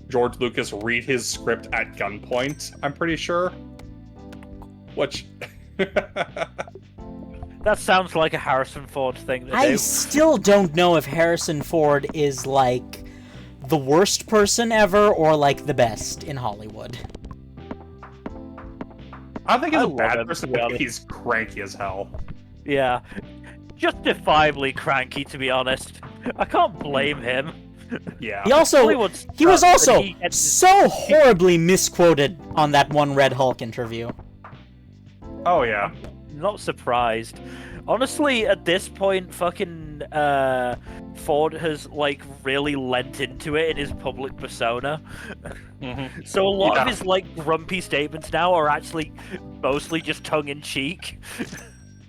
George Lucas read his script at gunpoint, I'm pretty sure. Which... That sounds like a Harrison Ford thing to I do. still don't know if Harrison Ford is, like, the worst person ever or, like, the best in Hollywood. I think he's I a love bad him, person, to be but honest. he's cranky as hell. Yeah. Justifiably cranky, to be honest. I can't blame him. Yeah. He also, Hollywood's he was nuts, and also he gets- so horribly misquoted on that one Red Hulk interview. Oh, yeah. Not surprised. Honestly, at this point, fucking Ford has like really lent into it in his public persona. Mhm. So a lot of Yeah. his like grumpy statements now are actually mostly just tongue in cheek.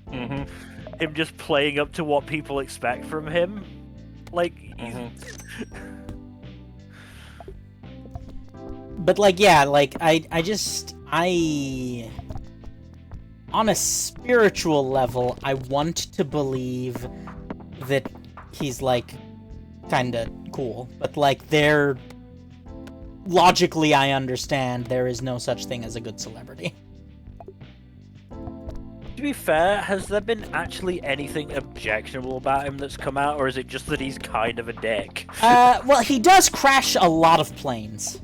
Mhm. Him just playing up to what people expect from him. Like, he's... But, like, yeah, like, I on a spiritual level, I want to believe that he's, like, kinda cool. But, like, logically, I understand there is no such thing as a good celebrity. To be fair, has there been actually anything objectionable about him that's come out, or is it just that he's kind of a dick? Well, he does crash a lot of planes.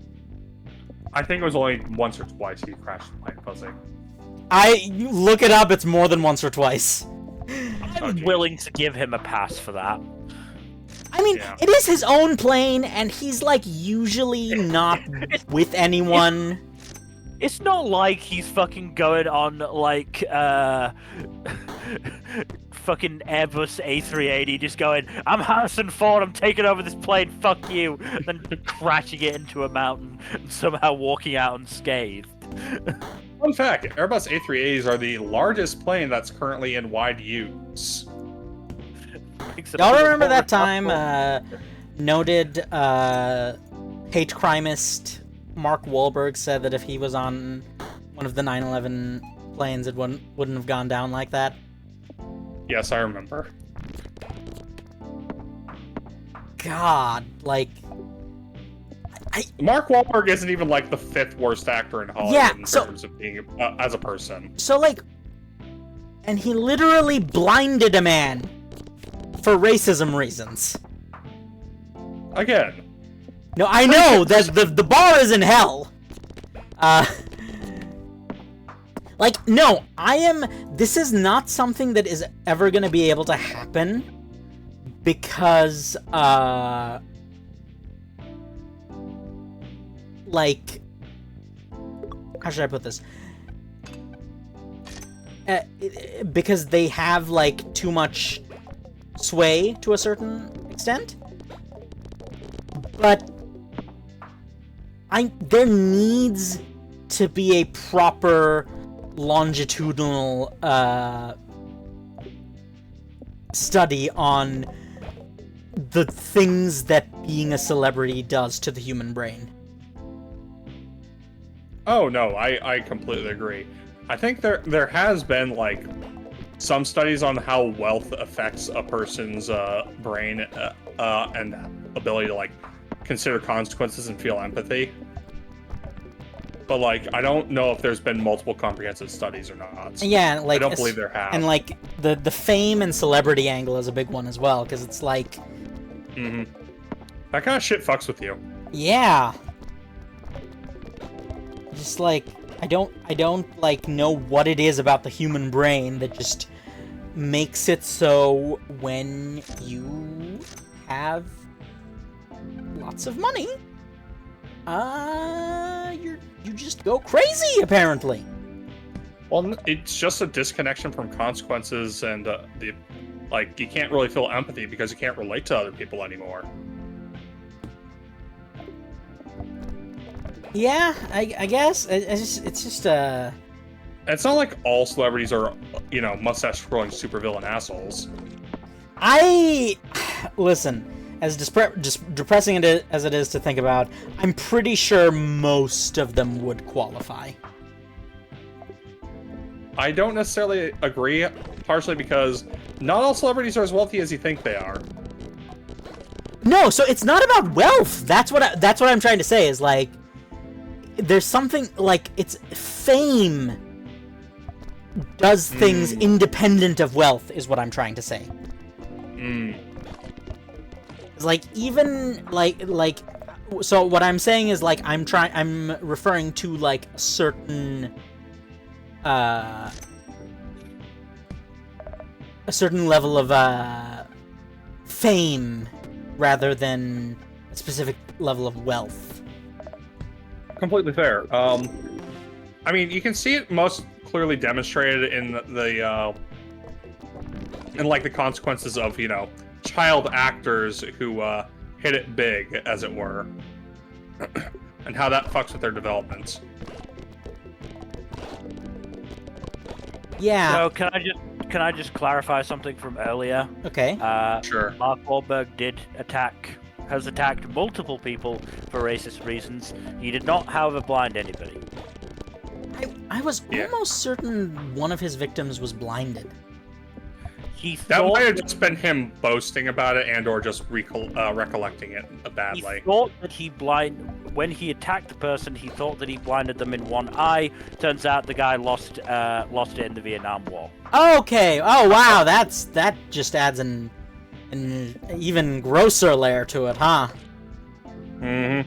I think it was only once or twice he crashed the plane, was he? You look it up, it's more than once or twice. I'm geez. willing to give him a pass for that. I mean, Yeah. it is his own plane, and he's, like, usually not with anyone. It's not like he's fucking going on, like, fucking Airbus A380, just going, I'm Harrison Ford, I'm taking over this plane, fuck you, and then crashing it into a mountain and somehow walking out unscathed. Fun fact, Airbus A380s are the largest plane that's currently in wide use. Y'all remember that time, noted, hate crimist Mark Wahlberg said that if he was on one of the 9/11 planes, it wouldn't have gone down like that? Yes, I remember. God, like... Mark Wahlberg isn't even like the 5th worst actor in Hollywood Yeah, in so- terms of being as a person. So, like... And he literally blinded a man for racism reasons. Again, No, I know that the bar is in hell. Like, no, this is not something that is ever gonna be able to happen because, like, how should I put this? Because they have, like, too much sway to a certain extent. But there needs to be a proper longitudinal study on the things that being a celebrity does to the human brain. oh no, I completely agree. I think there has been like some studies on how wealth affects a person's brain and ability to like consider consequences and feel empathy. But like, I don't know if there's been multiple comprehensive studies or not. Yeah, like I don't believe there have. And like the fame and celebrity angle is a big one as well, because it's like, that kind of shit fucks with you. yeah, just like I don't like know what it is about the human brain that just makes it so when you have lots of money, you just go crazy, apparently. Well, it's just a disconnection from consequences and you can't really feel empathy because you can't relate to other people anymore. Yeah, I guess it's just It's not like all celebrities are, you know, mustache-twirling supervillain assholes. Listen, as depressing as it is to think about, I'm pretty sure most of them would qualify. I don't necessarily agree, partially because not all celebrities are as wealthy as you think they are. No, so it's not about wealth. That's what I'm trying to say is like there's something like it's fame does things independent of wealth is what I'm trying to say. It's like even like so what I'm saying is like I'm referring to like a certain level of fame rather than a specific level of wealth. Completely fair. I mean, you can see it most clearly demonstrated in the like the consequences of, you know, child actors who hit it big, as it were, and how that fucks with their development. Yeah. So can I just clarify something from earlier? Okay. Sure. Mark Wahlberg has attacked multiple people for racist reasons. He did not, however, blind anybody. I was almost certain one of his victims was blinded. That might have just been him boasting about it and/or just recollecting it badly. He thought that when he attacked the person, he thought that he blinded them in one eye. Turns out the guy lost it in the Vietnam War. Okay. Oh wow, that just adds an even grosser layer to it, huh? Mm-hmm.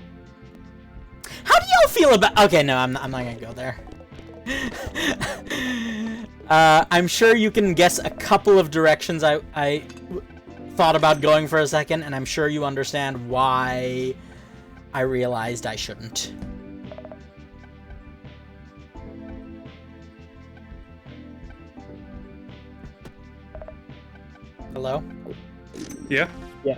How do y'all feel about? Okay, no, I'm not gonna go there. I'm sure you can guess a couple of directions I thought about going for a second, and I'm sure you understand why I realized I shouldn't. Hello? Yeah? Yeah.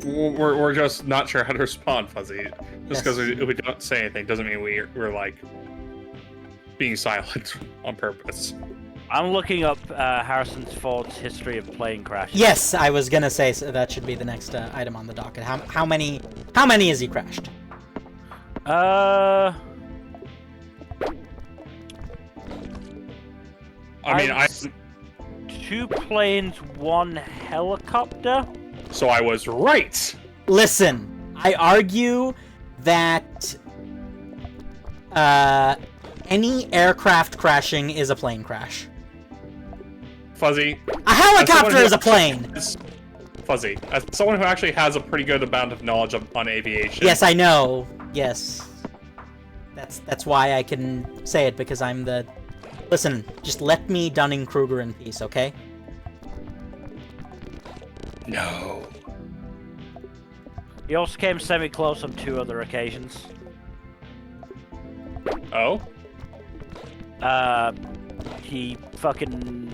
We're just not sure how to respond, Fuzzy. Just because Yes. we don't say anything doesn't mean we're like being silent on purpose. I'm looking up Harrison Ford's history of plane crashes. Yes, I was gonna say so that should be the next item on the docket. How many has he crashed? I mean, 2 planes, 1 helicopter. So I was right. Listen, I argue that any aircraft crashing is a plane crash. Fuzzy. A helicopter is a plane. Fuzzy. As someone who actually has a pretty good amount of knowledge on aviation. Yes, I know. Yes. That's why I can say it, because I'm the... Listen, just let me Dunning-Kruger in peace, okay? No. He also came semi-close on 2 other occasions. Oh? He fucking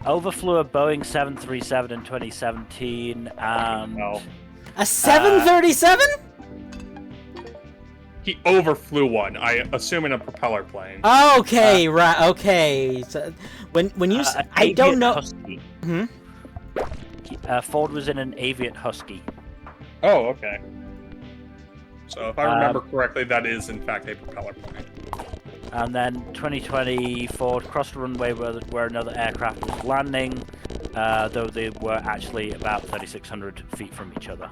overflew a Boeing 737 in 2017, and No. A 737? He overflew one, I assume in a propeller plane. Okay, right. Okay. So, when you I don't know. Husky. Hmm? Ford was in an Aviat Husky. Oh, okay. So if I remember correctly, that is in fact a propeller plane. And then 2020, Ford crossed the runway where another aircraft was landing, though they were actually about 3,600 feet from each other.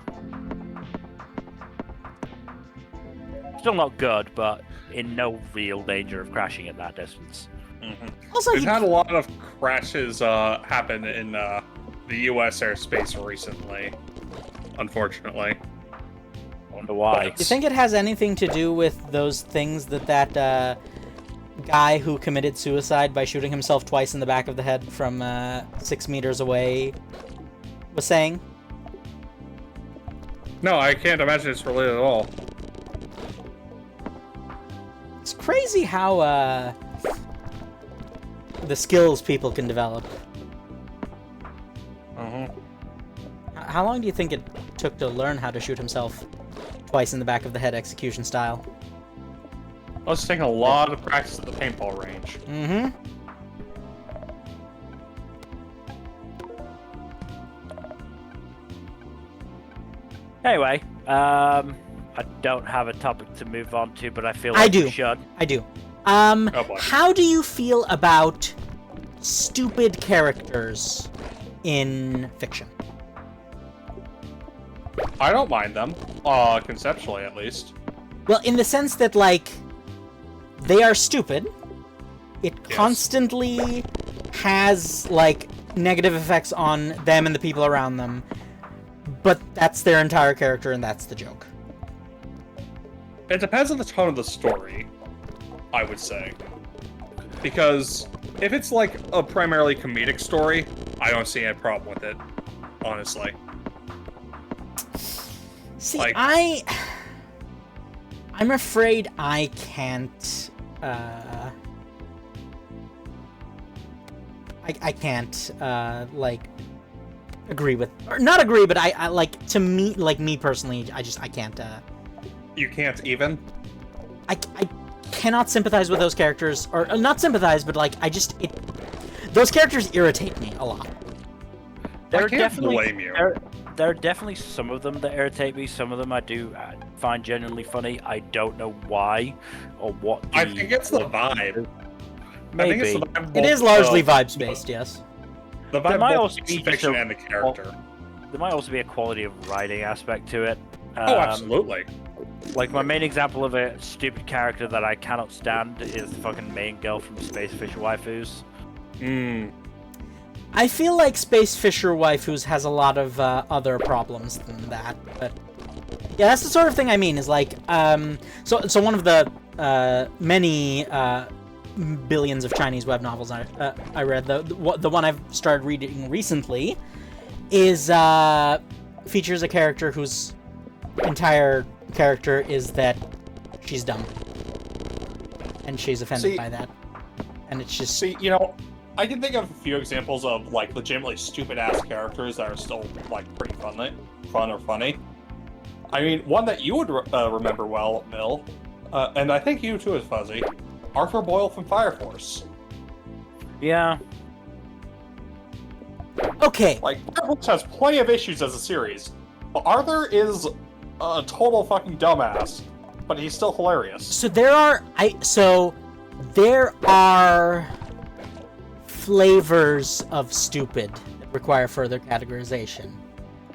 Still not good, but in no real danger of crashing at that distance. Mm-hmm. Also, We've had a lot of crashes happen in the U.S. airspace recently, unfortunately. Wonder why. do you think it has anything to do with those things that guy who committed suicide by shooting himself twice in the back of the head from 6 meters away was saying? No, I can't imagine it's related at all. It's crazy how the skills people can develop. Uh-huh. How long do you think it took to learn how to shoot himself twice in the back of the head execution style. I was taking a lot of practice at the paintball range. Mm-hmm. Anyway, I don't have a topic to move on to, but I feel like I do. we should. I do. Oh boy. How do you feel about stupid characters in fiction? I don't mind them, conceptually at least. Well, in the sense that, like, they are stupid. It Yes. constantly has, like, negative effects on them and the people around them. But that's their entire character, and that's the joke. It depends on the tone of the story, I would say. Because if it's like a primarily comedic story, I don't see any problem with it, honestly. See, Like- I'm afraid I can't, I can't, like, agree with, or not agree, but I like, to me, like, me personally, I can't, You can't even? I cannot sympathize with those characters, or not sympathize, but, like, those characters irritate me a lot. There I are can't definitely blame you. there are definitely some of them that irritate me. Some of them I do find genuinely funny. I don't know why or what. I think it's the vibe. Maybe. I think it's the vibe It is both largely of vibes based, yes. The There vibe might both also of be the just fiction a- and the character. There might also be a quality of writing aspect to it. Oh, absolutely. Like, my main example of a stupid character that I cannot stand is the fucking main girl from Space Fish Waifus. I feel like Space Fisher Waifus has a lot of other problems than that, but yeah, that's the sort of thing I mean. Is like, so one of the many billions of Chinese web novels I read, the one I've started reading recently, is features a character whose entire character is that she's dumb, and she's offended by that, and it's just See, you know, I can think of a few examples of, like, legitimately stupid-ass characters that are still, like, pretty fun or funny. I mean, one that you would remember well, Mill, and I think you too is Fuzzy, Arthur Boyle from Fire Force. Yeah. okay. Like, Fire Force has plenty of issues as a series, but Arthur is a total fucking dumbass, but he's still hilarious. So there are flavors of stupid that require further categorization.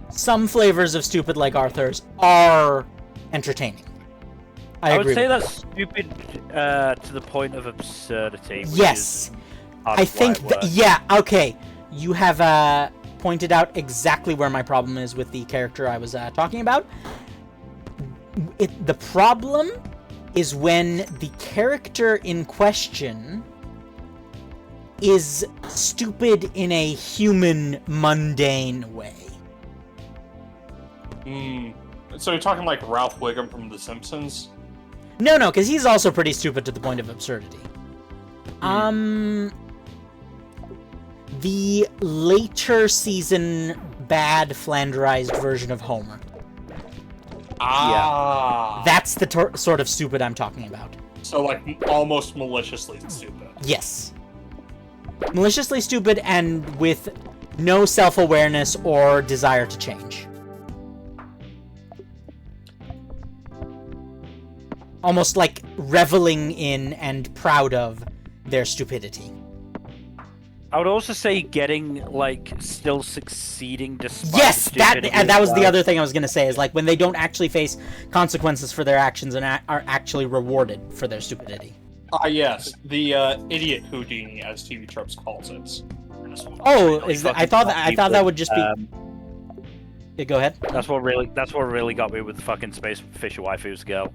Some flavors of stupid, like Arthur's, are entertaining. I would agree say with that's stupid to the point of absurdity. Which Yes. is part I of why think it that, works. yeah, okay. You have pointed out exactly where my problem is with the character I was talking about. The problem is when the character in question is stupid in a human, mundane way. So you're talking like Ralph Wiggum from The Simpsons? No, because he's also pretty stupid to the point of absurdity. The later season bad Flanderized version of Homer. Ah. That's the sort of stupid I'm talking about. So, like, almost maliciously stupid. Yes. Maliciously stupid and with no self-awareness or desire to change. Almost like reveling in and proud of their stupidity. I would also say getting, like, still succeeding despite Yes, stupidity that was as the well. other thing I was gonna say, is like when they don't actually face consequences for their actions and are actually rewarded for their stupidity. Ah, yes. The idiot Houdini, as TV Tropes calls it. Oh, Really is that, fucking I thought that would just be. um, Yeah, go ahead. That's what really got me with fucking Space Fisher Waifus girl.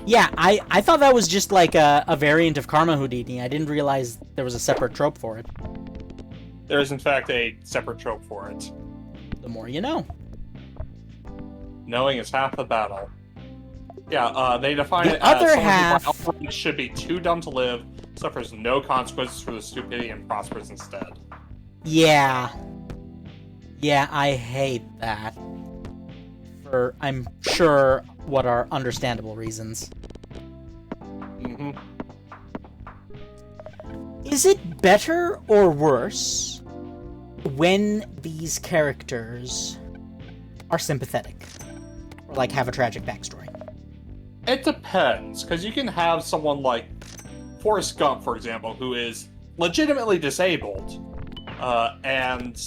Yeah, I thought that was just like a variant of Karma Houdini. I didn't realize there was a separate trope for it. There is, in fact, a separate trope for it. The more you know. Knowing is half the battle. Yeah, they define The it as other someone half- who by outright should be too dumb to live, suffers no consequences for the stupidity, and prospers instead. Yeah. Yeah, I hate that. for, I'm sure, what are understandable reasons. Mm-hmm. Is it better or worse when these characters are sympathetic? Or, like, have a tragic backstory? It depends, because you can have someone like Forrest Gump, for example, who is legitimately disabled, and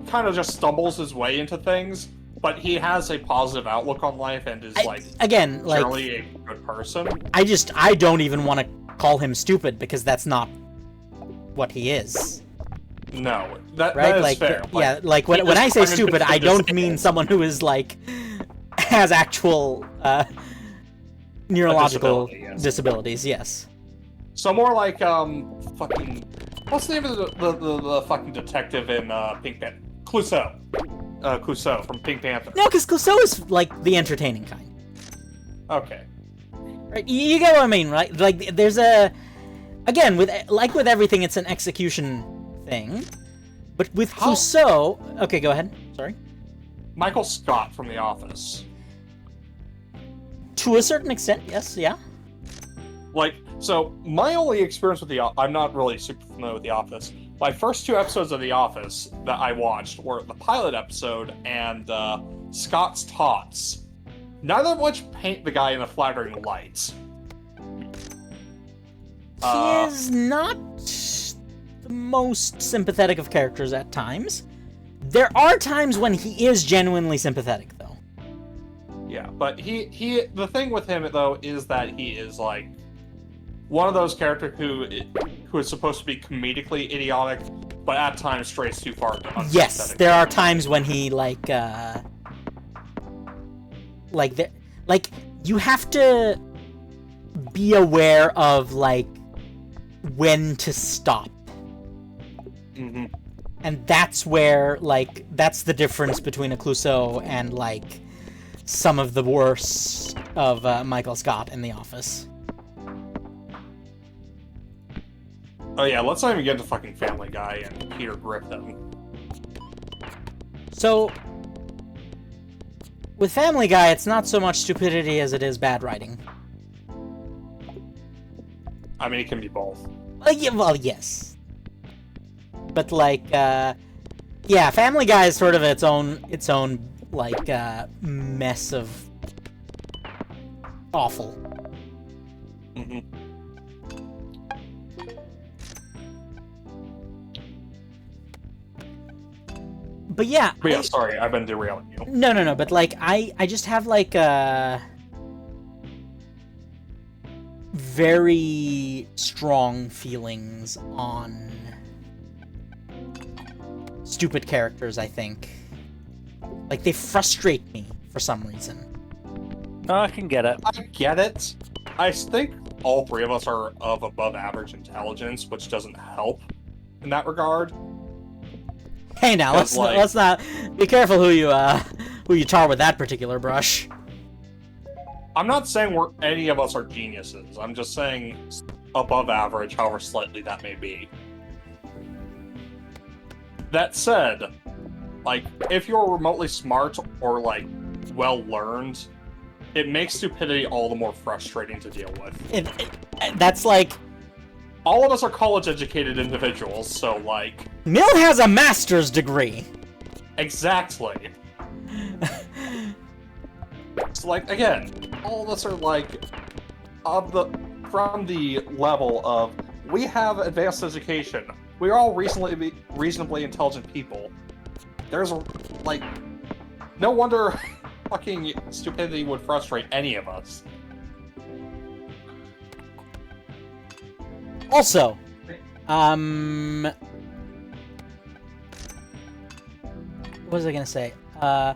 kind of just stumbles his way into things, but he has a positive outlook on life and is, generally a good person. I don't even want to call him stupid, because that's not what he is. No, Right? that is like, fair. yeah, like, when I say stupid, I don't mean someone who is, like, has actual, neurological disabilities, yes. So more like, fucking... What's the name of the fucking detective in, Pink Panther? Clouseau. Clouseau from Pink Panther. No, because Clouseau is, like, the entertaining kind. Okay. Right? You get what I mean, right? Like, there's a... Again, with everything, it's an execution thing. But with Clouseau... Okay, go ahead. Sorry. Michael Scott from The Office. To a certain extent, yes, yeah. Like, so, my only experience with I'm not really super familiar with The Office. My first 2 episodes of The Office that I watched were the pilot episode and, Scott's Tots. Neither of which paint the guy in a flattering light. He is not the most sympathetic of characters at times. There are times when he is genuinely sympathetic, though. Yeah, but the thing with him, though, is that he is, like, one of those characters who is supposed to be comedically idiotic, but at times strays too far to unsympathetic. Yes, there are times when he, you have to be aware of, like, when to stop. Mm-hmm. And that's where, like, that's the difference between a Clouseau and, like, some of the worst of Michael Scott in The Office. Oh yeah, let's not even get into fucking Family Guy and Peter Griffin. So, with Family Guy, it's not so much stupidity as it is bad writing. I mean, it can be both. Well, yes. But, like, yeah, Family Guy is sort of its own, like, mess of awful. Mm-hmm. But yeah. But yeah, sorry, I've been derailing you. No, but, like, I just have, like, very strong feelings on stupid characters, I think. Like, they frustrate me for some reason. No, I can get it. I get it. I think all 3 of us are of above average intelligence, which doesn't help in that regard. Hey, now let's not be careful who you tar with that particular brush. I'm not saying any of us are geniuses. I'm just saying above average, however slightly that may be. That said, like, if you're remotely smart or, like, well-learned, it makes stupidity all the more frustrating to deal with. That's like... All of us are college-educated individuals, so, like... Mill has a master's degree! Exactly. So, like, again, all of us are, like, from the level of, we have advanced education. We're all reasonably intelligent people. There's, like, no wonder fucking stupidity would frustrate any of us. Also, what was I gonna say? I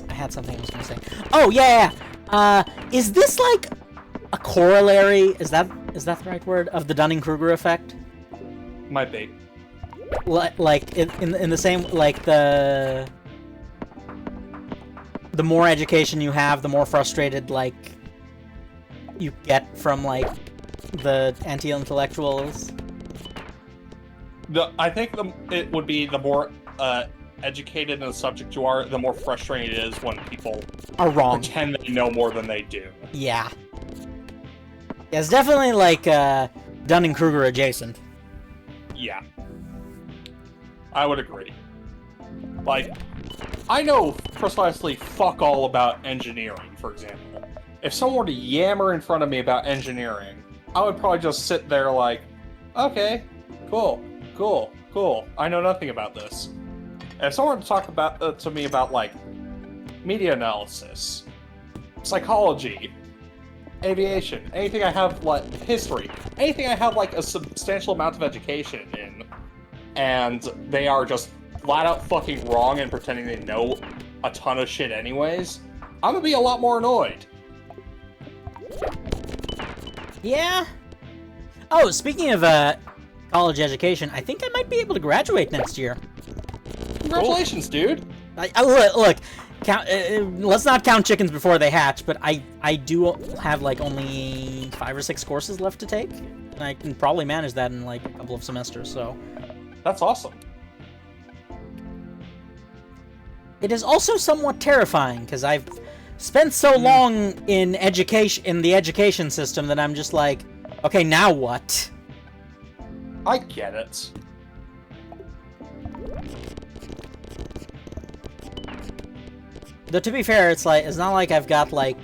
had something I was gonna say. Oh yeah. Is this like a corollary? Is that the right word of the Dunning-Kruger effect? Might be. Like in the same, like, the more education you have, the more frustrated, like, you get from, like, the anti-intellectuals. I think it would be the more educated in a subject you are, the more frustrating it is when people Are wrong. pretend they know more than they do. Yeah. Yeah, it's definitely like Dunning-Kruger adjacent. Yeah. I would agree. Like, I know precisely fuck all about engineering, for example. If someone were to yammer in front of me about engineering, I would probably just sit there like, okay, cool, I know nothing about this. And if someone were to talk about to me about, like, media analysis, psychology, aviation, anything I have, like, history, anything I have, like, a substantial amount of education in, and they are just flat out fucking wrong and pretending they know a ton of shit anyways, I'm gonna be a lot more annoyed. Yeah. Oh, speaking of college education, I think I might be able to graduate next year. Congratulations, dude. Look, let's not count chickens before they hatch, but I do have like only 5 or 6 courses left to take, and I can probably manage that in like a couple of semesters. So That's awesome. it is also somewhat terrifying because I've spent so long in the education system that I'm just like, okay, now what? I get it. Though to be fair, it's not like I've got like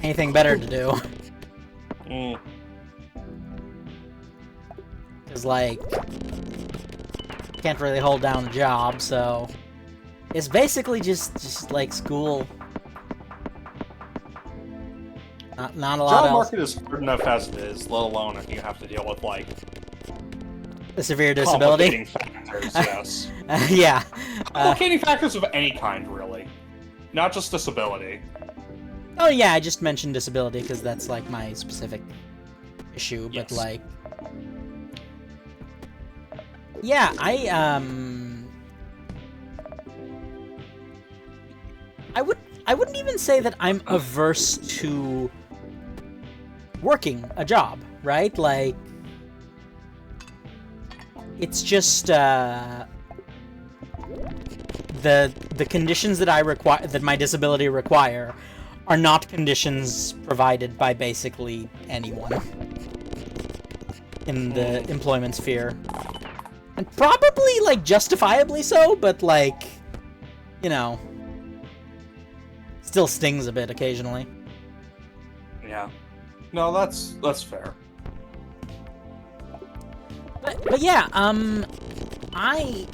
anything better to do. Mm. Cause like can't really hold down a job, so it's basically just like school. Not a lot Job else. market is hard enough as it is, let alone if you have to deal with, like, A severe disability. complicating factors, yes. Yeah. Complicating factors of any kind, really. Not just disability. Oh yeah, I just mentioned disability because that's like my specific issue, but Yes. like, yeah, I wouldn't even say that I'm averse to working a job, right? Like, it's just the conditions that I require, that my disability require, are not conditions provided by basically anyone in the employment sphere. And probably, like, justifiably so, but, like, you know, still stings a bit occasionally. Yeah. No, that's fair. But yeah, I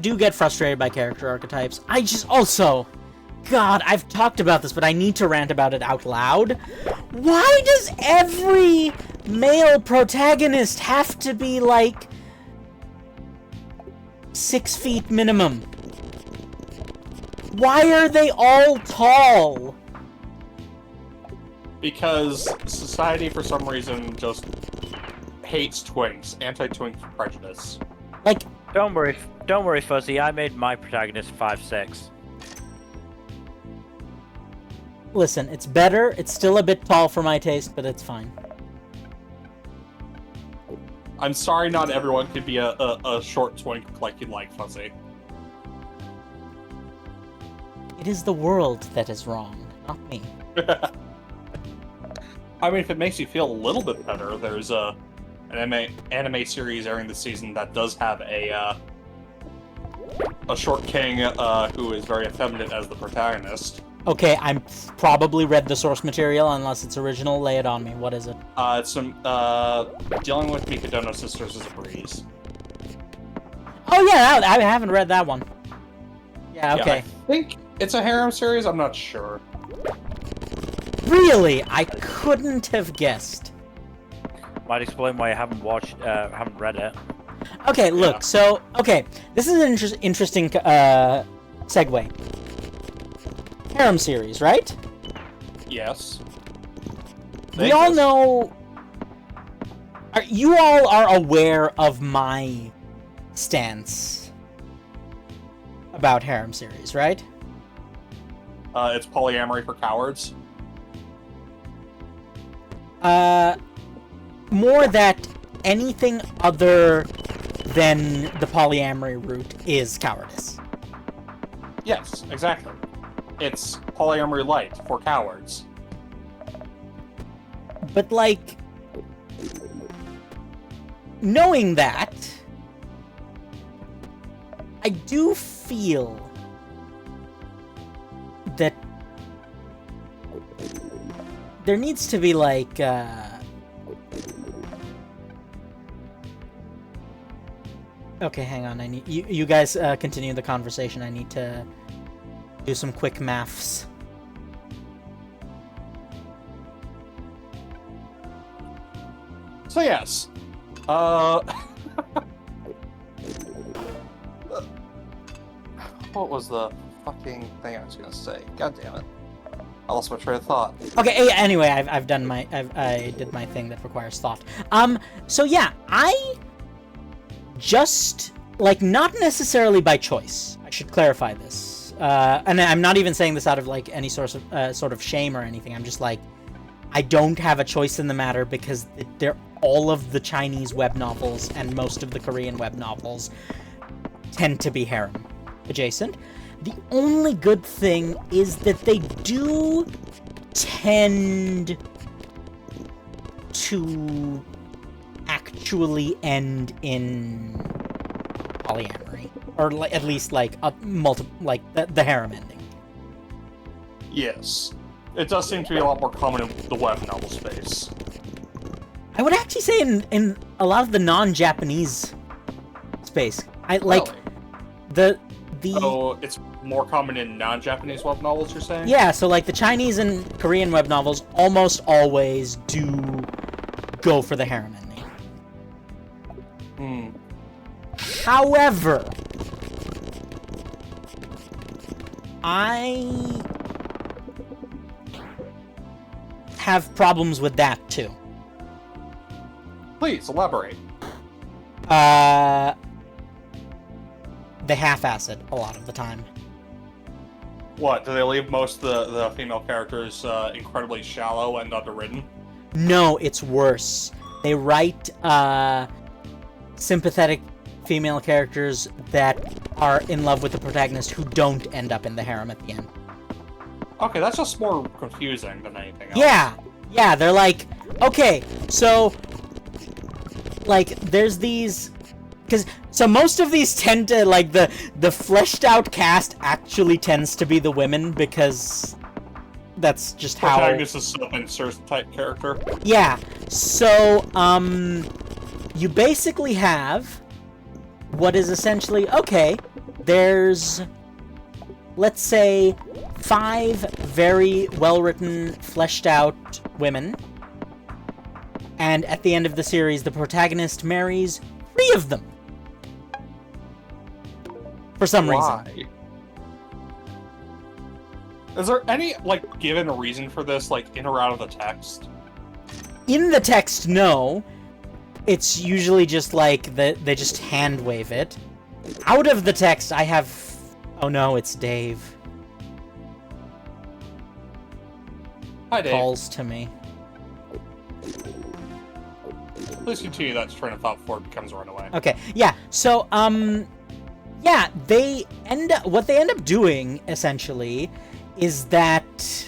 do get frustrated by character archetypes. I just also, God, I've talked about this, but I need to rant about it out loud. Why does every male protagonist have to be, like, 6 feet minimum? Why are they all tall? Because society, for some reason, just hates twinks. Anti-twink prejudice. Like, Don't worry, Fuzzy. I made my protagonist 5'6". listen, it's better. It's still a bit tall for my taste, but it's fine. I'm sorry not everyone could be a short twink like you'd like, Fuzzy. It is the world that is wrong, not me. I mean, if it makes you feel a little bit better, there's an anime series airing this season that does have a short king who is very effeminate as the protagonist. Okay, I'm probably read the source material, unless it's original. Lay it on me. What is it? It's some dealing with Mikadono sisters is a breeze. Oh yeah, I haven't read that one. Yeah, Yeah, okay. I think it's a harem series. I'm not sure. Really? I couldn't have guessed. Might explain why I haven't read it. Okay, look, Yeah. so, okay, this is an interesting segue. Harem series, right? Yes. We all know... You all are aware of my stance about harem series, right? It's polyamory for cowards. more that anything other than the polyamory route is cowardice. Yes, exactly. It's polyamory light for cowards. But, like, knowing that, I do feel that there needs to be, like, okay, hang on, I need... You guys continue the conversation. I need to do some quick maths. So yes, what was the fucking thing I was gonna say? God damn it! I lost my train of thought. Okay, anyway, I've done my... I did my thing that requires thought. So yeah, I just, like, not necessarily by choice. I should clarify this. And I'm not even saying this out of, like, any sort of shame or anything. I'm just like, I don't have a choice in the matter because they're all of the Chinese web novels and most of the Korean web novels tend to be harem adjacent. The only good thing is that they do tend to actually end in polyamory, or at least like the harem ending. Yes, it does seem to be a lot more common in the web novel space. I would actually say in a lot of the non-Japanese space. I like Really? the So it's more common in non-Japanese web novels, you're saying? yeah, so like the Chinese and Korean web novels almost always do go for the harem ending. However, I have problems with that too. Please elaborate. They half-ass it a lot of the time. What, do they leave most of the female characters incredibly shallow and underwritten? No, it's worse. They write sympathetic female characters that are in love with the protagonist who don't end up in the harem at the end. Okay, that's just more confusing than anything else. Yeah, they're like, okay, so, like, there's these... So most of these tend to, like, the fleshed out cast actually tends to be the women, because that's just how... Protagonist is self-insert type character. Yeah, so, you basically have what is essentially, okay, there's, let's say, 5 very well-written, fleshed-out women, and at the end of the series, the protagonist marries 3 of them. For some reason. Is there any, like, given reason for this, like, in or out of the text? In the text, no. It's usually just like they just hand wave it. Out of the text, I have... Oh no, it's Dave. Hi, Dave. Calls to me. Please continue that train of thought before it becomes a runaway. Okay, yeah, so, yeah, they end up... What they end up doing, essentially, is that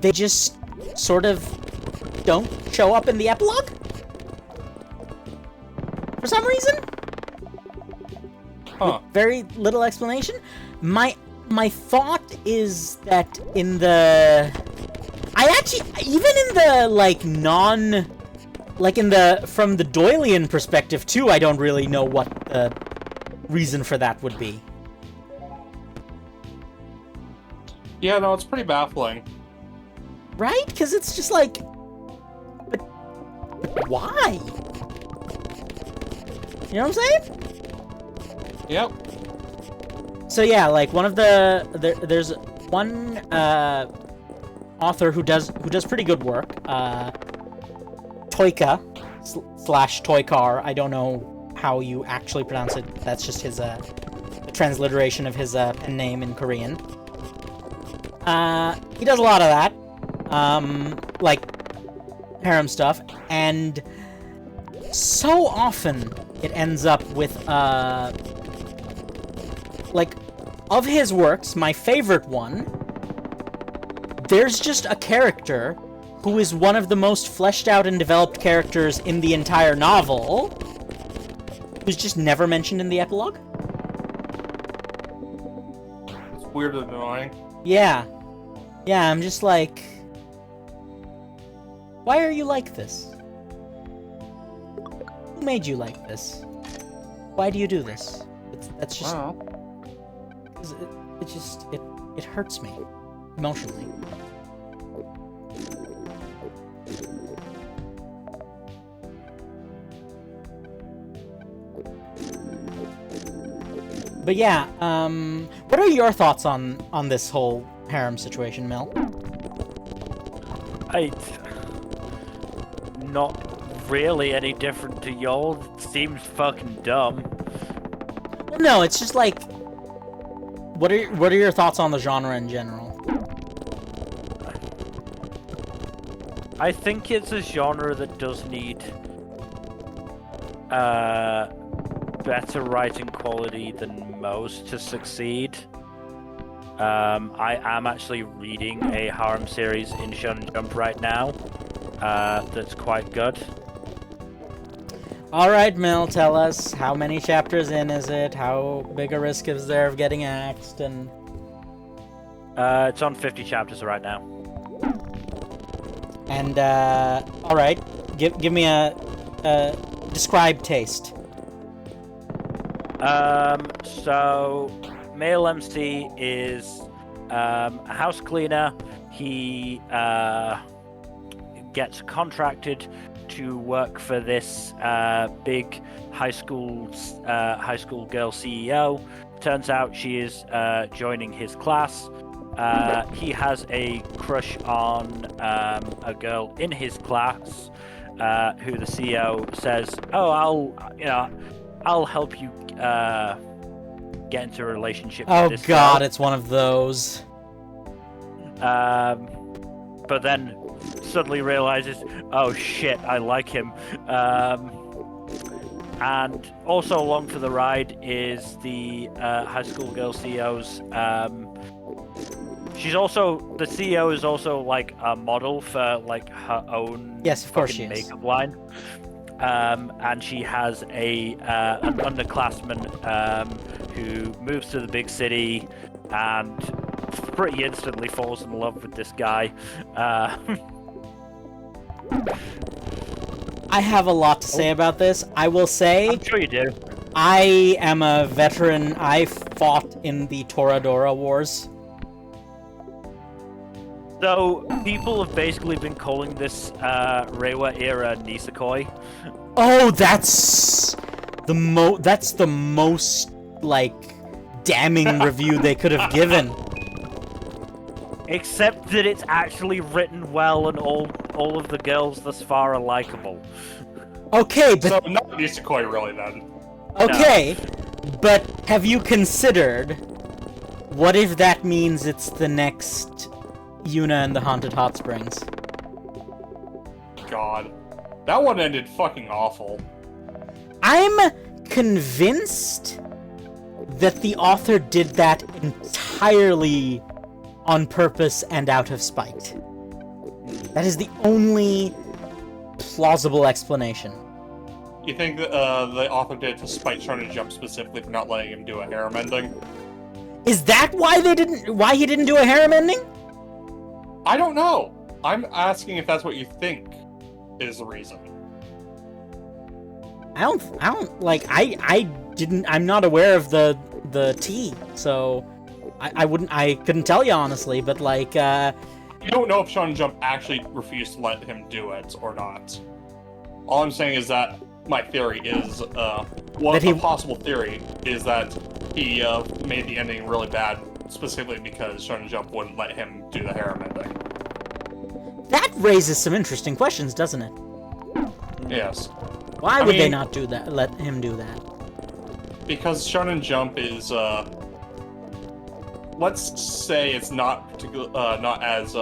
they just sort of don't show up in the epilogue? For some reason? Huh. With very little explanation. My thought is that in the... I actually... Even in the, like, non... Like, in the... From the Doylean perspective, too, I don't really know what the reason for that would be. Yeah, no, it's pretty baffling. Right? Because it's just like... But why? You know what I'm saying? Yep. So yeah, like one of the... There's one author who does pretty good work. Toika / Toykar. I don't know how you actually pronounce it. That's just his the transliteration of his pen name in Korean. He does a lot of that. Like harem stuff, and so often it ends up with, like, of his works, my favorite one, there's just a character who is one of the most fleshed out and developed characters in the entire novel, who's just never mentioned in the epilogue. It's weird and annoying. Yeah. Yeah, I'm just like... Why are you like this? Who made you like this? Why do you do this? That's just... Wow. It hurts me. Emotionally. But yeah, what are your thoughts on this whole harem situation, Mel? Not really any different to y'all. It seems fucking dumb. Well, no, it's just like, what are your thoughts on the genre in general? I think it's a genre that does need better writing quality than most to succeed. I am actually reading a harem series in Shonen Jump right now that's quite good. Alright, Mel, tell us, how many chapters in is it? How big a risk is there of getting axed? And it's on 50 chapters right now. And, alright, give me a describe taste. So, male MC is a house cleaner. He gets contracted to work for this big high school girl CEO. Turns out she is joining his class. He has a crush on a girl in his class who the CEO says, "Oh, I'll help you get into a relationship with this God, girl." it's one of those. But then suddenly realizes, oh shit, I like him. And also along for the ride is the high school girl CEO's. The CEO is also like a model for like her own Yes, of course she is. makeup line. And she has an underclassman who moves to the big city and pretty instantly falls in love with this guy. I have a lot to say about this. I will say, I'm sure you do. I am a veteran. I fought in the Toradora Wars. So, people have basically been calling this Reiwa era Nisekoi. Oh, that's the most, like, damning review they could have given. Except that it's actually written well and all of the girls thus far are likable. Okay, but... So, not Nisekoi, really, then. Okay, but have you considered, what if that means it's the next Yuna and the Haunted Hot Springs? God. That one ended fucking awful. I'm convinced that the author did that entirely on purpose and out of spite. That is the only plausible explanation. You think that the author did it to spite Shonen Jump specifically for not letting him do a harem ending? Is that why he didn't do a harem ending? I don't know. I'm asking if that's what you think is the reason. I'm not aware of the tea, so I couldn't tell you honestly, but like, You don't know if Shonen Jump actually refused to let him do it or not. All I'm saying is that my theory is, possible theory is that he made the ending really bad, specifically because Shonen Jump wouldn't let him do the harem ending. That raises some interesting questions, doesn't it? Yes. Why would they not do that? Let him do that? Because Shonen Jump is, let's say it's not particular, not as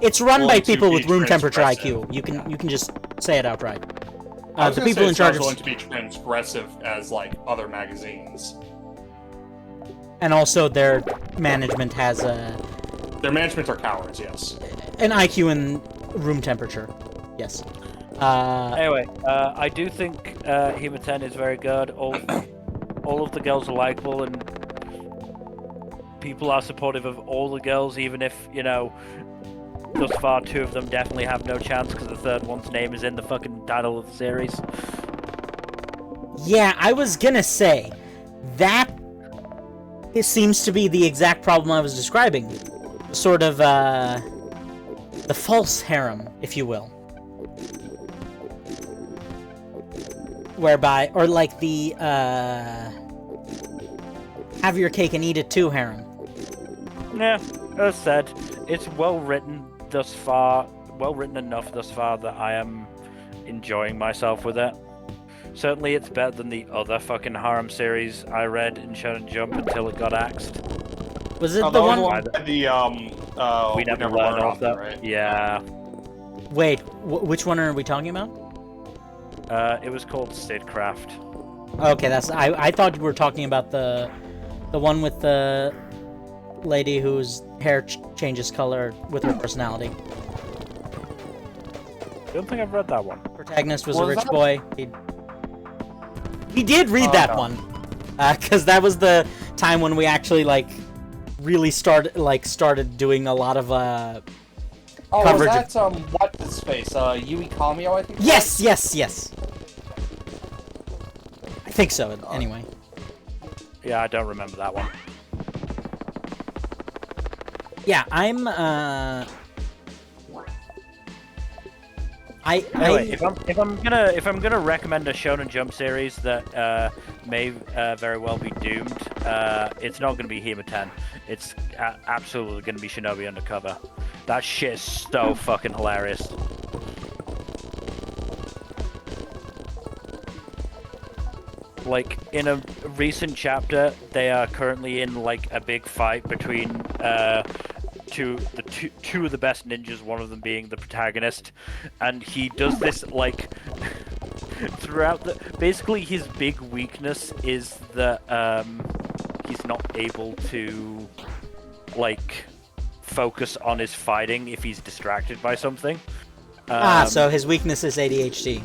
It's run by willing to people be with room temperature transgressive. IQ. You can just say it outright. I was The gonna people say in it's charge not of, willing to be transgressive as like other magazines. and also their management has Their management are cowards, yes. an IQ in room temperature. Yes. Anyway, I do think Hema 10 is very good. All of the girls are likable, and people are supportive of all the girls, even if, you know, thus far 2 of them definitely have no chance because the third one's name is in the fucking title of the series. Yeah, I was gonna say that it seems to be the exact problem I was describing. Sort of the false harem, if you will. Whereby, or like the have your cake and eat it too harem. Yeah, as said, it's well written thus far, well written enough thus far that I am enjoying myself with it. Certainly it's better than the other fucking harem series I read in Shonen Jump until it got axed. Was it Oh, the that was one? the the We never learned of that, right? Yeah. Wait, which one are we talking about? It was called Sidcraft. Okay, that's I thought you were talking about the one with the lady whose hair changes color with her personality. I don't think I've read that one. Protagonist was a Was rich that- boy. He did read that no. one, because that was the time when we actually like really started doing a lot of Oh, coverage was that what's his face? Yui Kamio, I think. it Yes, yes, yes. I think so. Anyway, Yeah, I don't remember that one. yeah, I'm. Anyway, if I'm gonna recommend a Shonen Jump series that may very well be doomed, it's not gonna be Hema 10. It's absolutely gonna be Shinobi Undercover. That shit is so fucking hilarious. Like in a recent chapter, they are currently in like a big fight between two of the best ninjas, one of them being the protagonist, and he does this like throughout the. Basically, his big weakness is that he's not able to like focus on his fighting if he's distracted by something. so his weakness is ADHD.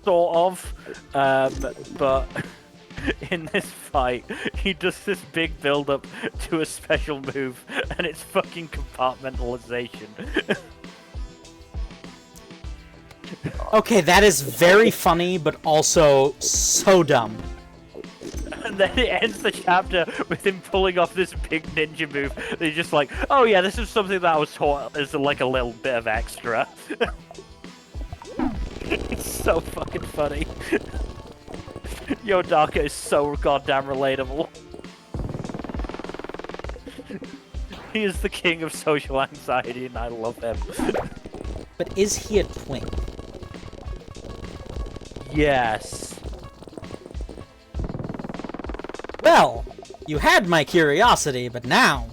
Sort of, but in this fight, he does this big build-up to a special move, and it's fucking compartmentalization. Okay, that is very funny, but also so dumb. And then it ends the chapter with him pulling off this big ninja move. They're just like, oh yeah, this is something that I was taught as like a little bit of extra. It's so fucking funny. Yodaka is so goddamn relatable. He is the king of social anxiety, and I love him. But is he a twink? Yes. Well, you had my curiosity, but now...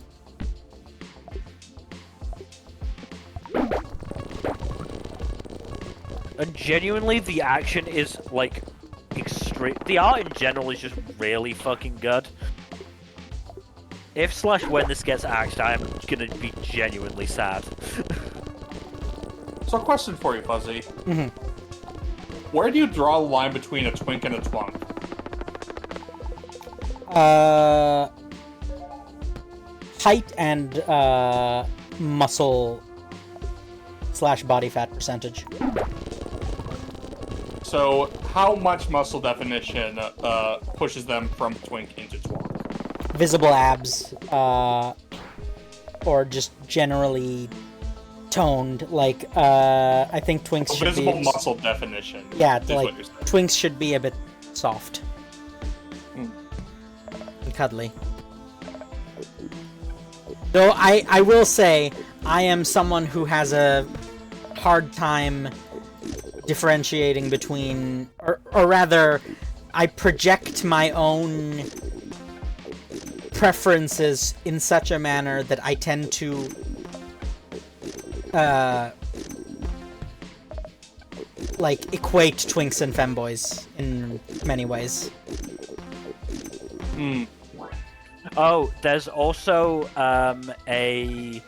And genuinely, the action is, like, extreme. The art in general is just really fucking good. If/when this gets axed, I am gonna be genuinely sad. So, question for you, Fuzzy. Mhm. Where do you draw the line between a twink and a twunk? Height and muscle / body fat percentage. So, how much muscle definition pushes them from twink into twunk? Visible abs, or just generally toned. Like, I think twinks So should visible be... muscle definition. Yeah, is like, what you're saying. twinks should be a bit soft. And cuddly. Though I will say, I am someone who has a hard time differentiating between, or rather, I project my own preferences in such a manner that I tend to like equate twinks and femboys in many ways. Hmm. Oh, there's also a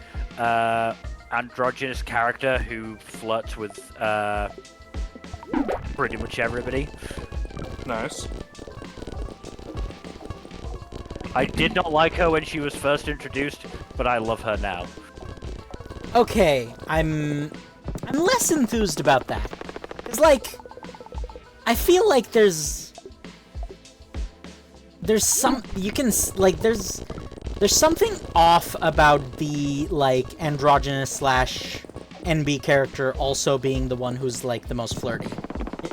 androgynous character who flirts with pretty much everybody. Nice. I did not like her when she was first introduced, but I love her now. Okay, I'm less enthused about that. It's like, I feel like there's some, you can, like, there's something off about the, like, androgynous slash NB character also being the one who's, like, the most flirty.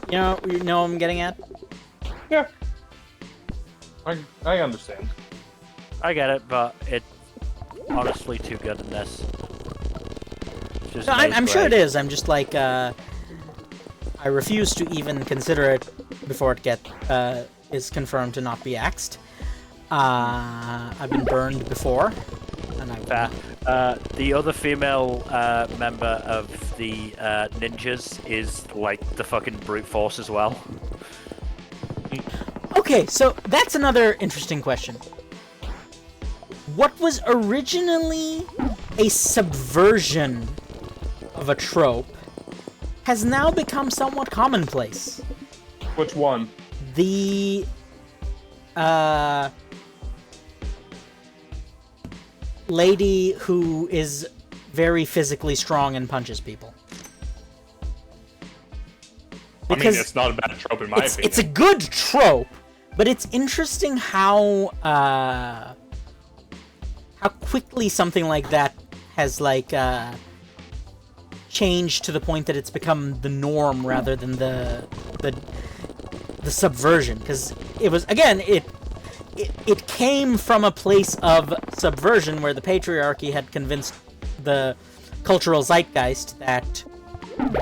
You know what I'm getting at? Yeah. I understand. I get it, but it's honestly too good in this. Just No, I'm sure it great. is. I'm just like, I refuse to even consider it before it is confirmed to not be axed. I've been burned before, and Fair. The other female member of the ninjas is like the fucking brute force as well. Okay, so that's another interesting question. What was originally a subversion of a trope has now become somewhat commonplace. Which one? The lady who is very physically strong and punches people. I mean, it's not a bad trope in my opinion. It's a good trope, but it's interesting how quickly something like that has like changed to the point that it's become the norm rather than the subversion. Because it was, again, it came from a place of subversion where the patriarchy had convinced the cultural zeitgeist that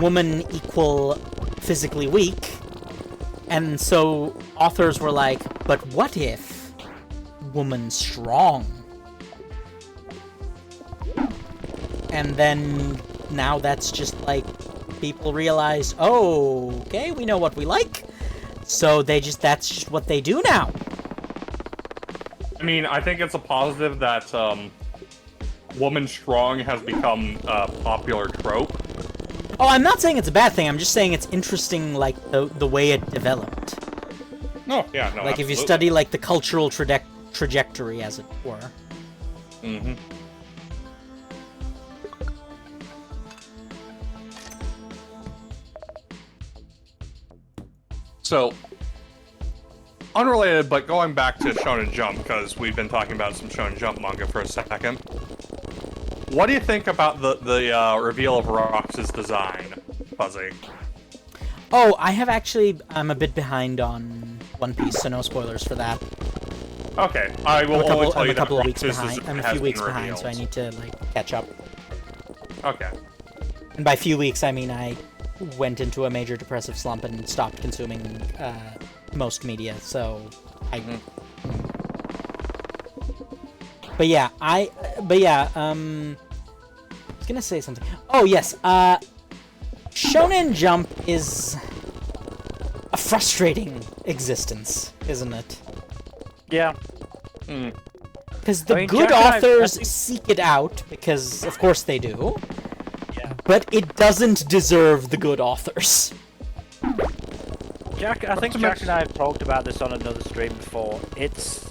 woman equal physically weak, and so authors were like, but what if woman strong? And then now that's just like people realize, oh, okay, we know what we like, so that's just what they do now. I mean, I think it's a positive that woman strong has become a popular trope. Oh, I'm not saying it's a bad thing, I'm just saying it's interesting, like, the way it developed. No, yeah, no, Like, if you absolutely. study, like, the cultural trajectory, as it were. Mm-hmm. So, unrelated, but going back to Shonen Jump, because we've been talking about some Shonen Jump manga for a second. What do you think about the reveal of Rox's design, Fuzzy? Oh, I'm a bit behind on One Piece, so no spoilers for that. Okay, I will only tell I'm you a couple that of weeks Rox's behind. design I'm a has few been weeks behind, revealed. so I need to, like, catch up. Okay. And by few weeks, I mean I went into a major depressive slump and stopped consuming most media, so I... But yeah, I was gonna say something. Oh, yes, Shonen Jump is a frustrating existence, isn't it? Yeah. Because the I mean, good Jack and I authors think- seek it out, because of course they do, Yeah. but it doesn't deserve the good authors. Jack, I think Jack and I have talked about this on another stream before. It's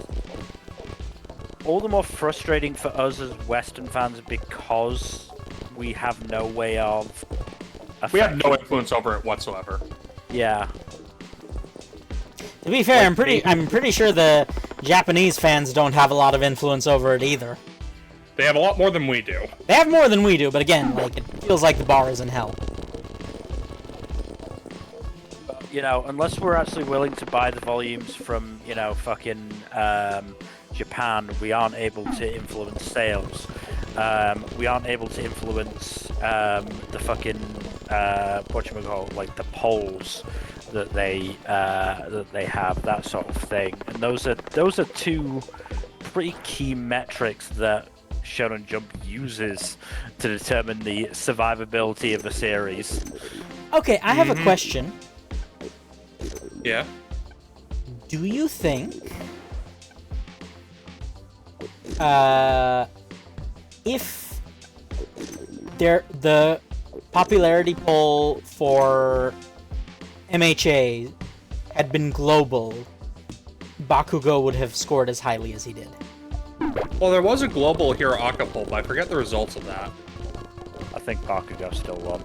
all the more frustrating for us as Western fans because we have no way of. We have no affecting- influence over it whatsoever. Yeah. To be fair, Like, I'm pretty sure the Japanese fans don't have a lot of influence over it either. They have a lot more than we do. They have more than we do, but again, like, it feels like the bar is in hell. You know, unless we're actually willing to buy the volumes from, you know, fucking Japan, we aren't able to influence sales. We aren't able to influence the fucking whatchamacallit, like the polls that they have, that sort of thing. And those are two pretty key metrics that Shonen Jump uses to determine the survivability of a series. Okay, I have a question. Yeah. Do you think if the popularity poll for MHA had been global, Bakugo would have scored as highly as he did? Well, there was a global Hero Aka poll, but I forget the results of that. I think Bakugo still won.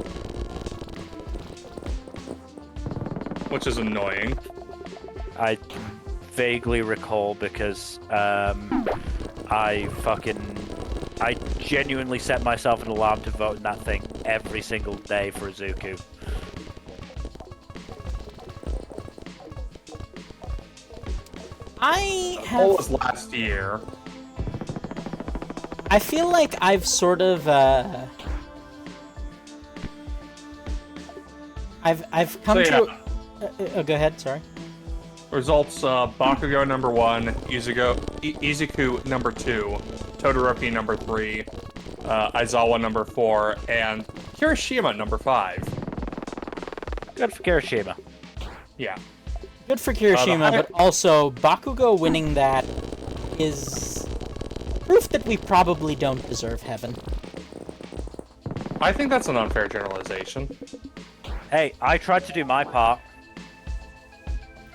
Which is annoying. I vaguely recall because I genuinely set myself an alarm to vote in that thing every single day for Izuku. I The have. poll was last year. I feel like I've sort of I've come So, to. Go ahead. Sorry. Results: Bakugo number 1, Izuku number 2, Todoroki number 3, Aizawa number 4, and Kirishima number 5. Good for Kirishima. Yeah. Good for Kirishima, but also Bakugo winning that is proof that we probably don't deserve heaven. I think that's an unfair generalization. Hey, I tried to do my part.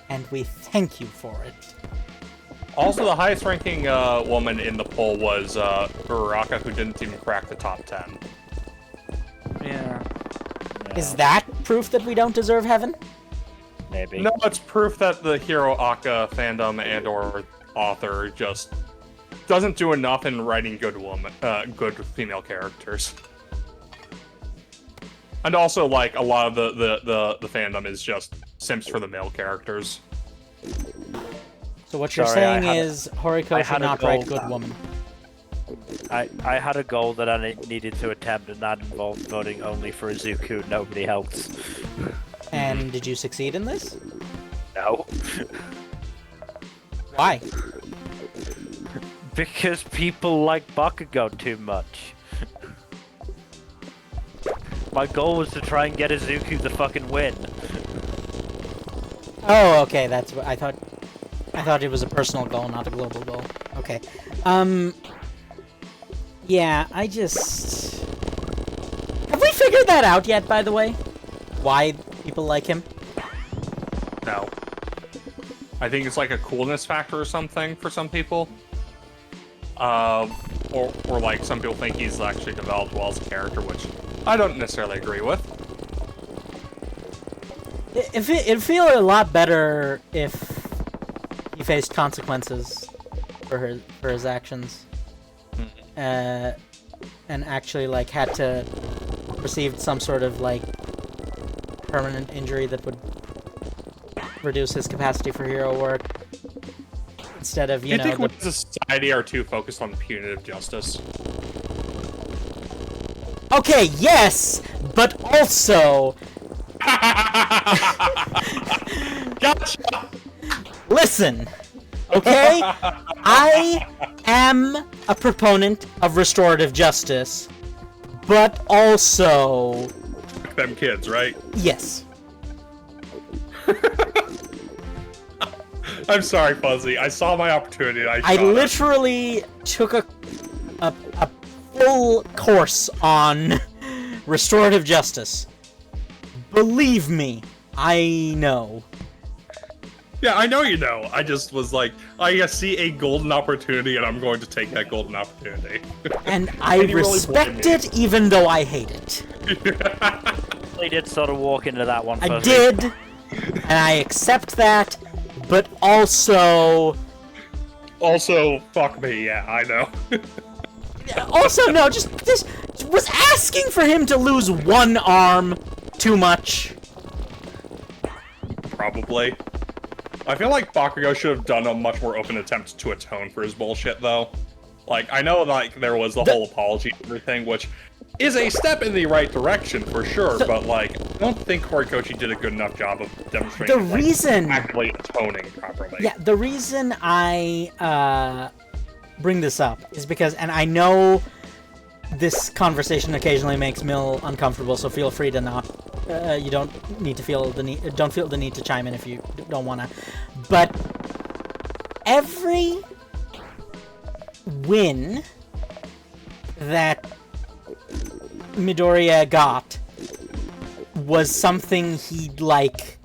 And we thank you for it. Also, the highest ranking woman in the poll was Uraraka, who didn't even crack the top 10. Yeah. Is that proof that we don't deserve heaven? Maybe. No, it's proof that the Hero Aka fandom and/or author just doesn't do enough in writing good female characters. And also, like, a lot of the fandom is just simps for the male characters. So what you're Sorry, saying is Horikoshi had a not write goal. good woman. I had a goal that I needed to attempt, and that involved voting only for Izuku, nobody else. And did you succeed in this? No. Why? Because people like Bakugo too much. My goal was to try and get Izuku the fucking win. Oh, okay, that's what I thought. I thought it was a personal goal, not a global goal. Okay. Yeah, I just... Have we figured that out yet, by the way? Why people like him? No. I think it's like a coolness factor or something for some people. Or like some people think he's actually developed well as a character, which I don't necessarily agree with. It'd feel a lot better if he faced consequences for his actions, and actually like had to receive some sort of like permanent injury that would reduce his capacity for hero work. Instead of, I think we the... as a society are too focused on punitive justice. Okay, yes, but also... Gotcha! Listen, okay? I am a proponent of restorative justice, but also... Them kids, right? Yes. I'm sorry, Fuzzy. I saw my opportunity and I shot it. literally took a full course on restorative justice. Believe me, I know. Yeah, I know you know. I just was like, I see a golden opportunity and I'm going to take that golden opportunity. And I And you really respect blame me. it even though I hate it. I did sort of walk into that one first. I did, and I accept that, but also... Also, fuck me, yeah, I know. Also, no, just was asking for him to lose one arm too much. Probably. I feel like Bakugo should have done a much more open attempt to atone for his bullshit, though. Like, I know, like, there was the whole apology and everything, which is a step in the right direction, for sure, but, like, I don't think Horikoshi did a good enough job of demonstrating, The reason... actually atoning properly. Yeah, the reason I, bring this up is because, and I know this conversation occasionally makes Mill uncomfortable, so feel free to not. You don't feel the need to chime in if you don't wanna. But every win that Midoriya got was something he'd like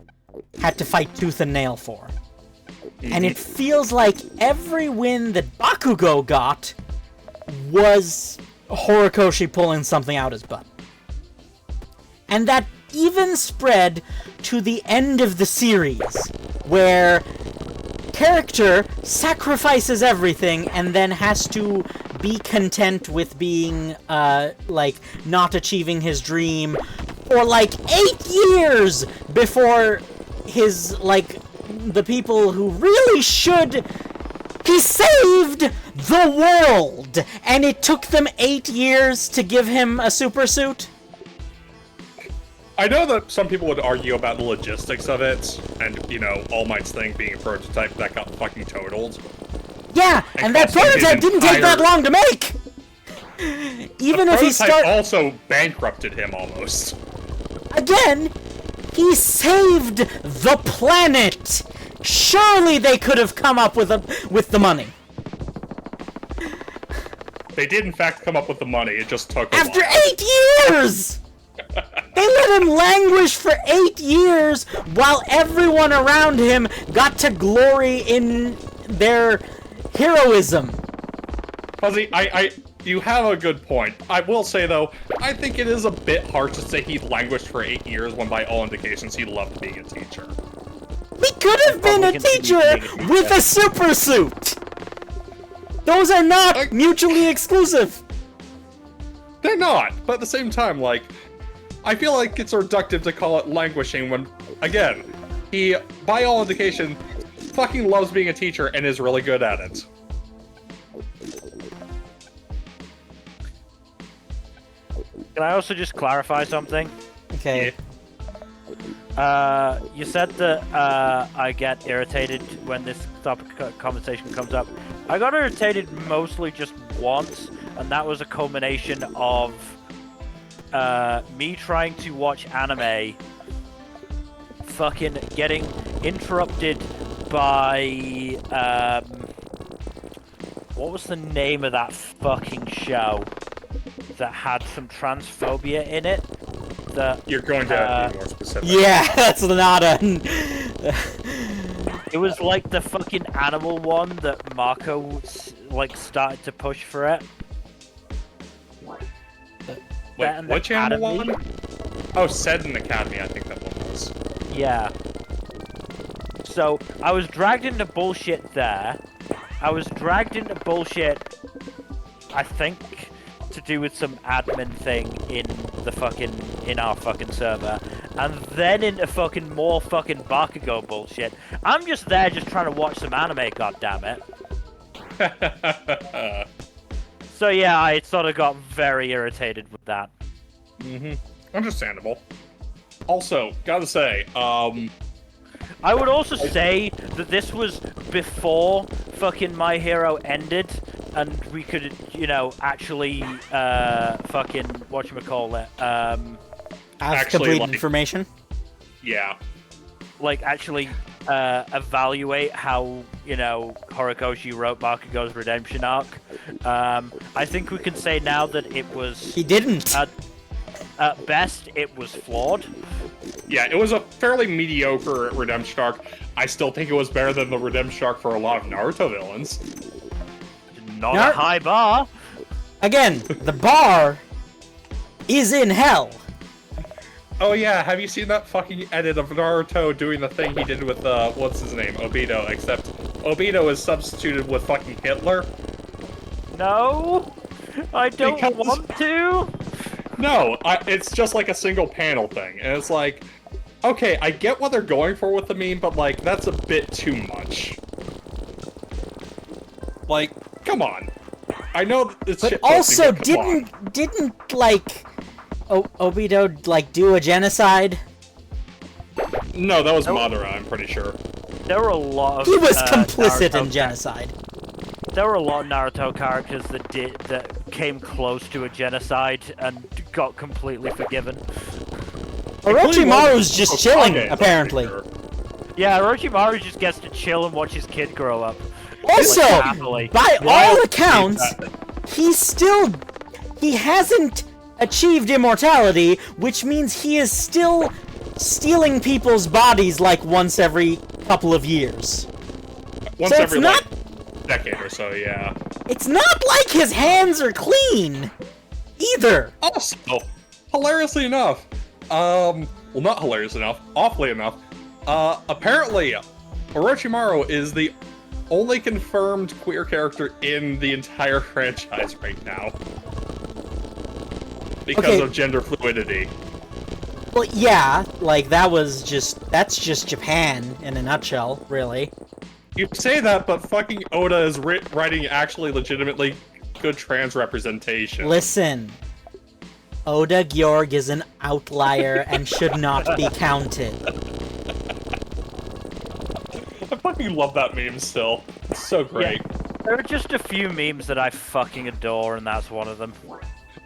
had to fight tooth and nail for. And it feels like every win that Bakugo got was Horikoshi pulling something out his butt. And that even spread to the end of the series, where character sacrifices everything and then has to be content with being, like, not achieving his dream for, like, 8 years before his, like, the people who really should... He saved the world! And it took them 8 years to give him a super suit? I know that some people would argue about the logistics of it, and, you know, All Might's thing being a prototype that got fucking totaled. Yeah, and that prototype didn't take that long to make! Even if he also bankrupted him almost. Again, he saved the planet! Surely they could have come up with the money. They did in fact come up with the money, it just took a After while. 8 years! They let him languish for 8 years while everyone around him got to glory in their heroism. Fuzzy, you have a good point. I will say, though, I think it is a bit harsh to say he languished for 8 years when by all indications he loved being a teacher. He could have been a teacher with a super suit! Those are not mutually exclusive! They're not, but at the same time, like, I feel like it's reductive to call it languishing when, again, he, by all indication, fucking loves being a teacher and is really good at it. Can I also just clarify something? Okay. You said that I get irritated when this topic conversation comes up. I got irritated mostly just once, and that was a culmination of me trying to watch anime, fucking getting interrupted by what was the name of that fucking show that had some transphobia in it? You're going to have to be more specific. Yeah, that's not a... It was like the fucking animal one that Marco like started to push for it. Wait, which animal one? Oh, Seddon Academy, I think that one was. Yeah. So, I was dragged into bullshit there. I was dragged into bullshit, I think, to do with some admin thing in our fucking server, and then into fucking more fucking Bakugo bullshit. I'm just there just trying to watch some anime, goddammit. So yeah, I sort of got very irritated with that. Understandable. Also, gotta say, I would also say that this was before fucking My Hero ended, and we could, you know, actually, fucking, whatchamacallit, Have complete information? Yeah. like, actually, evaluate how, you know, Horikoshi wrote Bakugo's redemption arc. I think we can say now that it was... He didn't! At best, it was flawed. Yeah, it was a fairly mediocre redemption arc. I still think it was better than the redemption arc for a lot of Naruto villains. Not a high bar. Again, the bar is in hell. Oh yeah, have you seen that fucking edit of Naruto doing the thing he did with, what's his name, Obito, except Obito is substituted with fucking Hitler? No, I don't want to. No, it's just like a single panel thing, and it's like, okay, I get what they're going for with the meme, but like, that's a bit too much. Like, come on. I know it's But shit also, posting, but didn't like Obito like do a genocide? no, that was Madara, I'm pretty sure. There were a lot of... He was complicit Naruto in genocide. there were a lot of Naruto characters that came close to a genocide and got completely forgiven. Orochimaru's just chilling, Hokage, apparently. Yeah, Orochimaru just gets to chill and watch his kid grow up. Also, happily. by all accounts, he hasn't achieved immortality, which means he is still stealing people's bodies like once every couple of years. Once So every it's not- like, decade or so, yeah. It's not like his hands are clean, either. Also, hilariously enough, well, not hilarious enough, awfully enough, apparently, Orochimaru is the only confirmed queer character in the entire franchise right now. Because of gender fluidity. Well, yeah, like that's just Japan in a nutshell, really. You say that, but fucking Oda is writing actually legitimately good trans representation. Listen, Oda Georg is an outlier and should not be counted. I fucking love that meme still. It's so great. Yeah. There are just a few memes that I fucking adore, and that's one of them.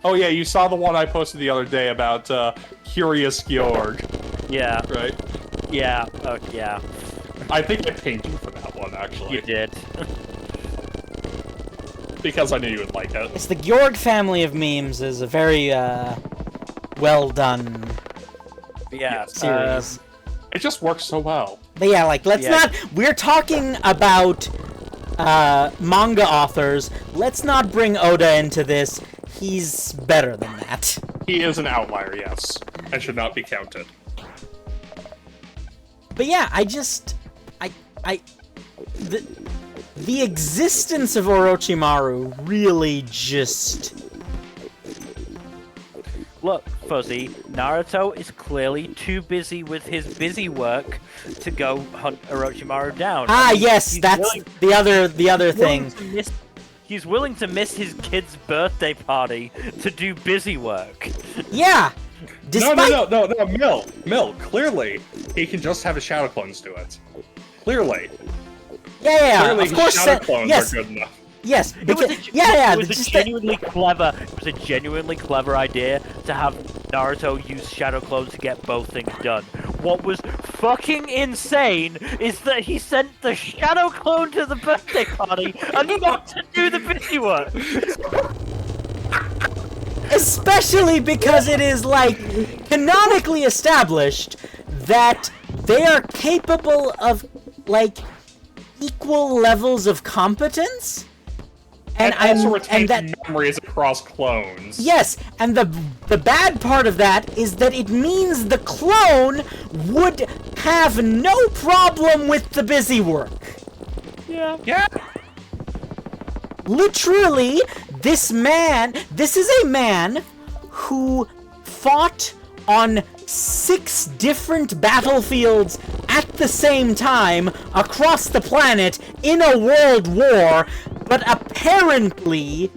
Oh yeah, you saw the one I posted the other day about Curious Georg, Yeah, right? yeah, yeah. I think I paid you for that one, actually. You did. Because I knew you would like it. It's the Georg family of memes is a very, well done Yeah, series. It just works so well. But yeah, like, we're talking about, manga authors. Let's not bring Oda into this. He's better than that. He is an outlier, yes, and should not be counted. But yeah, the existence of Orochimaru really just... Look, Fuzzy, Naruto is clearly too busy with his busy work to go hunt Orochimaru down. Ah, I mean, yes, he's that's willing- the other thing. He's willing to miss his kid's birthday party to do busy work. Yeah! Despite... No, Mill, clearly, he can just have his shadow clones do it. Clearly. Yeah, Clearly of course, his shadow clones yes, are good enough. yes, It was because, it was just a that- genuinely clever. It was a genuinely clever idea to have Naruto use shadow clones to get both things done. What was fucking insane is that he sent the shadow clone to the birthday party and not to do the busy work. Especially because it is, like, canonically established that they are capable of, like, equal levels of competence. And also retain that memories across clones. yes, and the bad part of that is that it means the clone would have no problem with the busy work. Yeah. Literally, this is a man who fought on 6 different battlefields at the same time across the planet in a world war, but apparently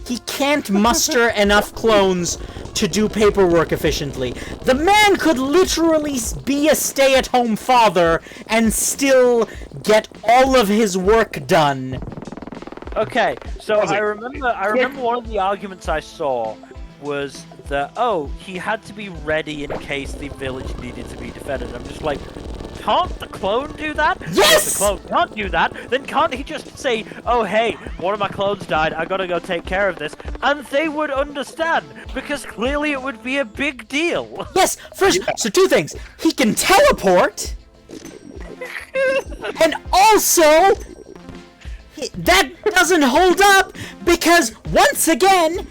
he can't muster enough clones to do paperwork efficiently. The man could literally be a stay-at-home father and still get all of his work done. Okay, so Fuzzy. I remember one of the arguments I saw was that, oh, he had to be ready in case the village needed to be defended. I'm just like, can't the clone do that? Yes! If the clone can't do that, then can't he just say, oh hey, one of my clones died, I gotta go take care of this, and they would understand, because clearly it would be a big deal. Yes, first, so 2 things. He can teleport, and also, that doesn't hold up, because once again,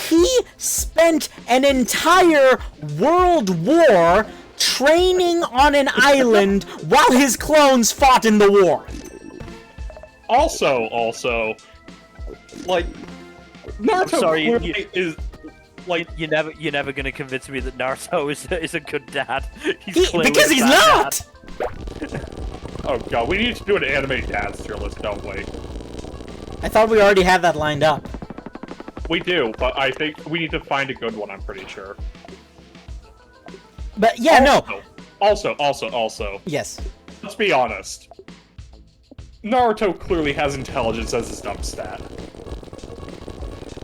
he spent an entire world war training on an island while his clones fought in the war. Also, like, Naruto sorry, clearly is, like, You're never gonna convince me that Naruto is a good dad. Clearly Because a he's bad not! dad. oh god, we need to do an anime dance tier list, don't we? I thought we already had that lined up. We do, but I think we need to find a good one, I'm pretty sure. But yeah, no. Also, Yes. let's be honest. Naruto clearly has intelligence as his dump stat.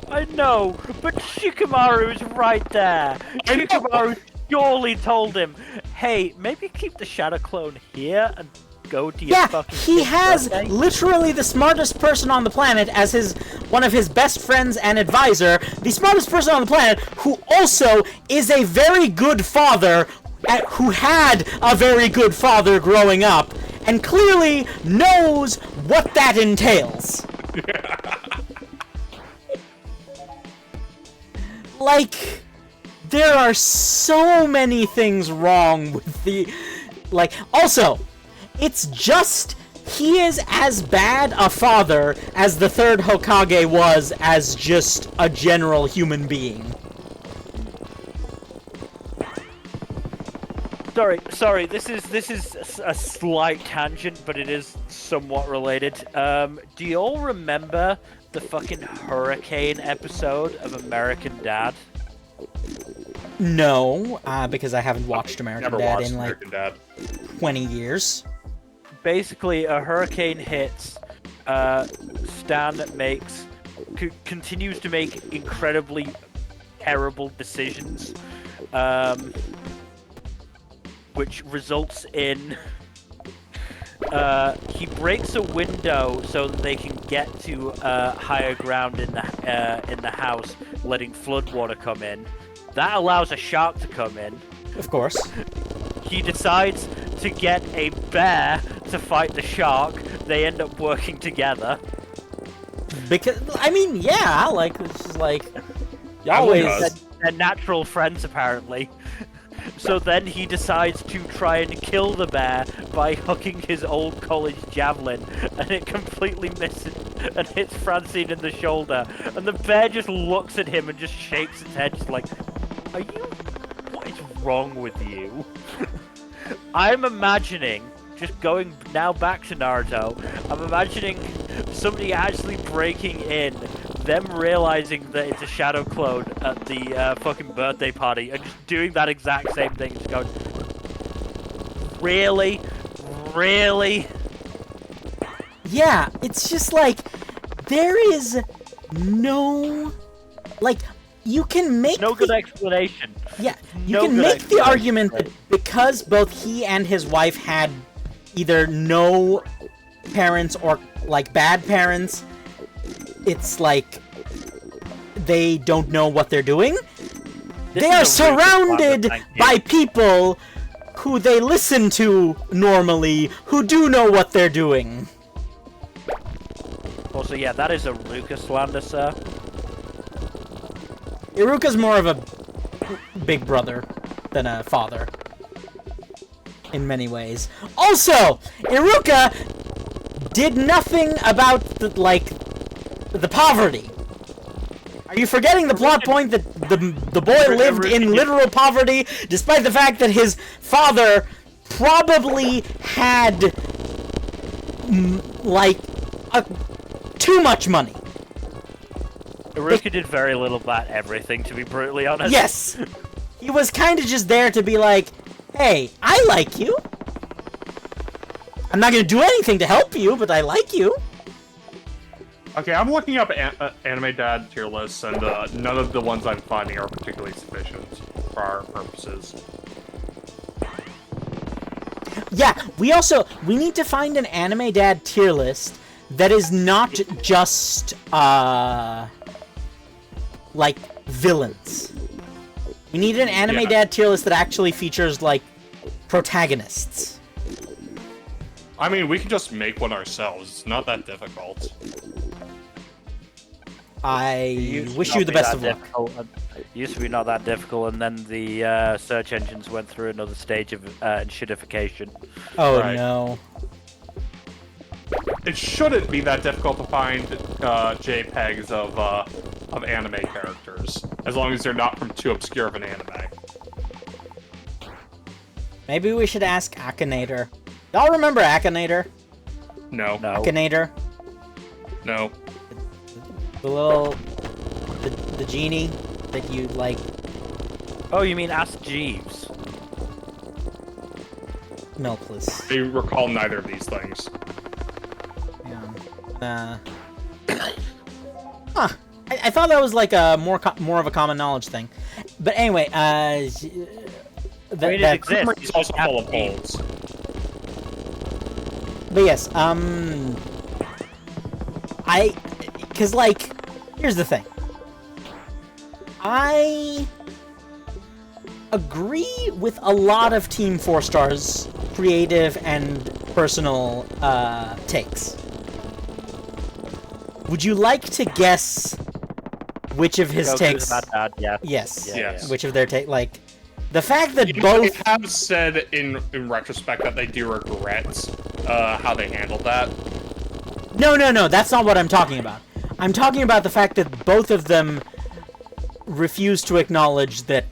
I know, but Shikamaru is right there. I know. Shikamaru surely told him, hey, maybe keep the Shadow Clone here and go to your Yeah, fucking he kid's has birthday." literally the smartest person on the planet as one of his best friends and advisor, the smartest person on the planet, who also is a very good father, who had a very good father growing up, and clearly knows what that entails. Like, there are so many things wrong with the... Like, also, it's just... He is as bad a father as the third Hokage was as just a general human being. Sorry. This is a slight tangent, but it is somewhat related. Do you all remember the fucking hurricane episode of American Dad? No, because I haven't watched American Never Dad watched in like American Dad. 20 years. Basically, a hurricane hits. Stan continues to make incredibly terrible decisions, which results in he breaks a window so that they can get to higher ground in the house, letting floodwater come in. That allows a shark to come in. Of course. He decides to get a bear to fight the shark. They end up working together. Because, I mean, yeah, like, this is like... Always. They're natural friends, apparently. So then he decides to try and kill the bear by hooking his old college javelin, and it completely misses and hits Francine in the shoulder. And the bear just looks at him and just shakes its head, just like, "Are you? What is wrong with you?" I'm imagining, just going now back to Naruto, I'm imagining somebody actually breaking in, them realizing that it's a shadow clone at the fucking birthday party, and just doing that exact same thing, just going, really? Really? Yeah, it's just like, there is no... Like, you can make No good explanation. Yeah, you No can good make the explanation, argument right? that because both he and his wife had either no parents or, like, bad parents, it's like they don't know what they're doing. They are is a really good surrounded plan, thank you. by people who they listen to normally, who do know what they're doing. Also, yeah, that is a Ruka slander, sir. Iruka's more of a big brother than a father. In many ways. Also, Iruka did nothing about the poverty. Are you forgetting the plot point that the boy lived in literal poverty, despite the fact that his father probably had too much money? Iruka did very little about everything, to be brutally honest. Yes! He was kind of just there to be like, hey, I like you. I'm not gonna do anything to help you, but I like you. Okay, I'm looking up Anime Dad tier lists, and none of the ones I'm finding are particularly sufficient for our purposes. Yeah, we need to find an Anime Dad tier list that is not just, like, villains. We need an Anime Yeah. Dad tier list that actually features, like, protagonists. I mean, we can just make one ourselves. It's not that difficult. I wish you the best of luck. It used to be not that difficult, and then the search engines went through another stage of shitification. Oh, Right. no. It shouldn't be that difficult to find JPEGs of anime characters, as long as they're not from too obscure of an anime. Maybe we should ask Akinator. Y'all remember Akinator? No. No. Akinator? No. The little... The genie that you, like... Oh, you mean Ask Jeeves? No, please. I recall neither of these things. Huh. I thought that was like a more of a common knowledge thing. But anyway, It exists. It's also full of holes. But yes, cause like, here's the thing. I agree with a lot of Team 4 Star's creative and personal takes. Would you like to guess which of his Goku's takes? about that, yeah. Yes. Yes. Which of their take? Like, the fact that They both. have said in retrospect that they do regret how they handled that. No, that's not what I'm talking about. I'm talking about the fact that both of them refuse to acknowledge that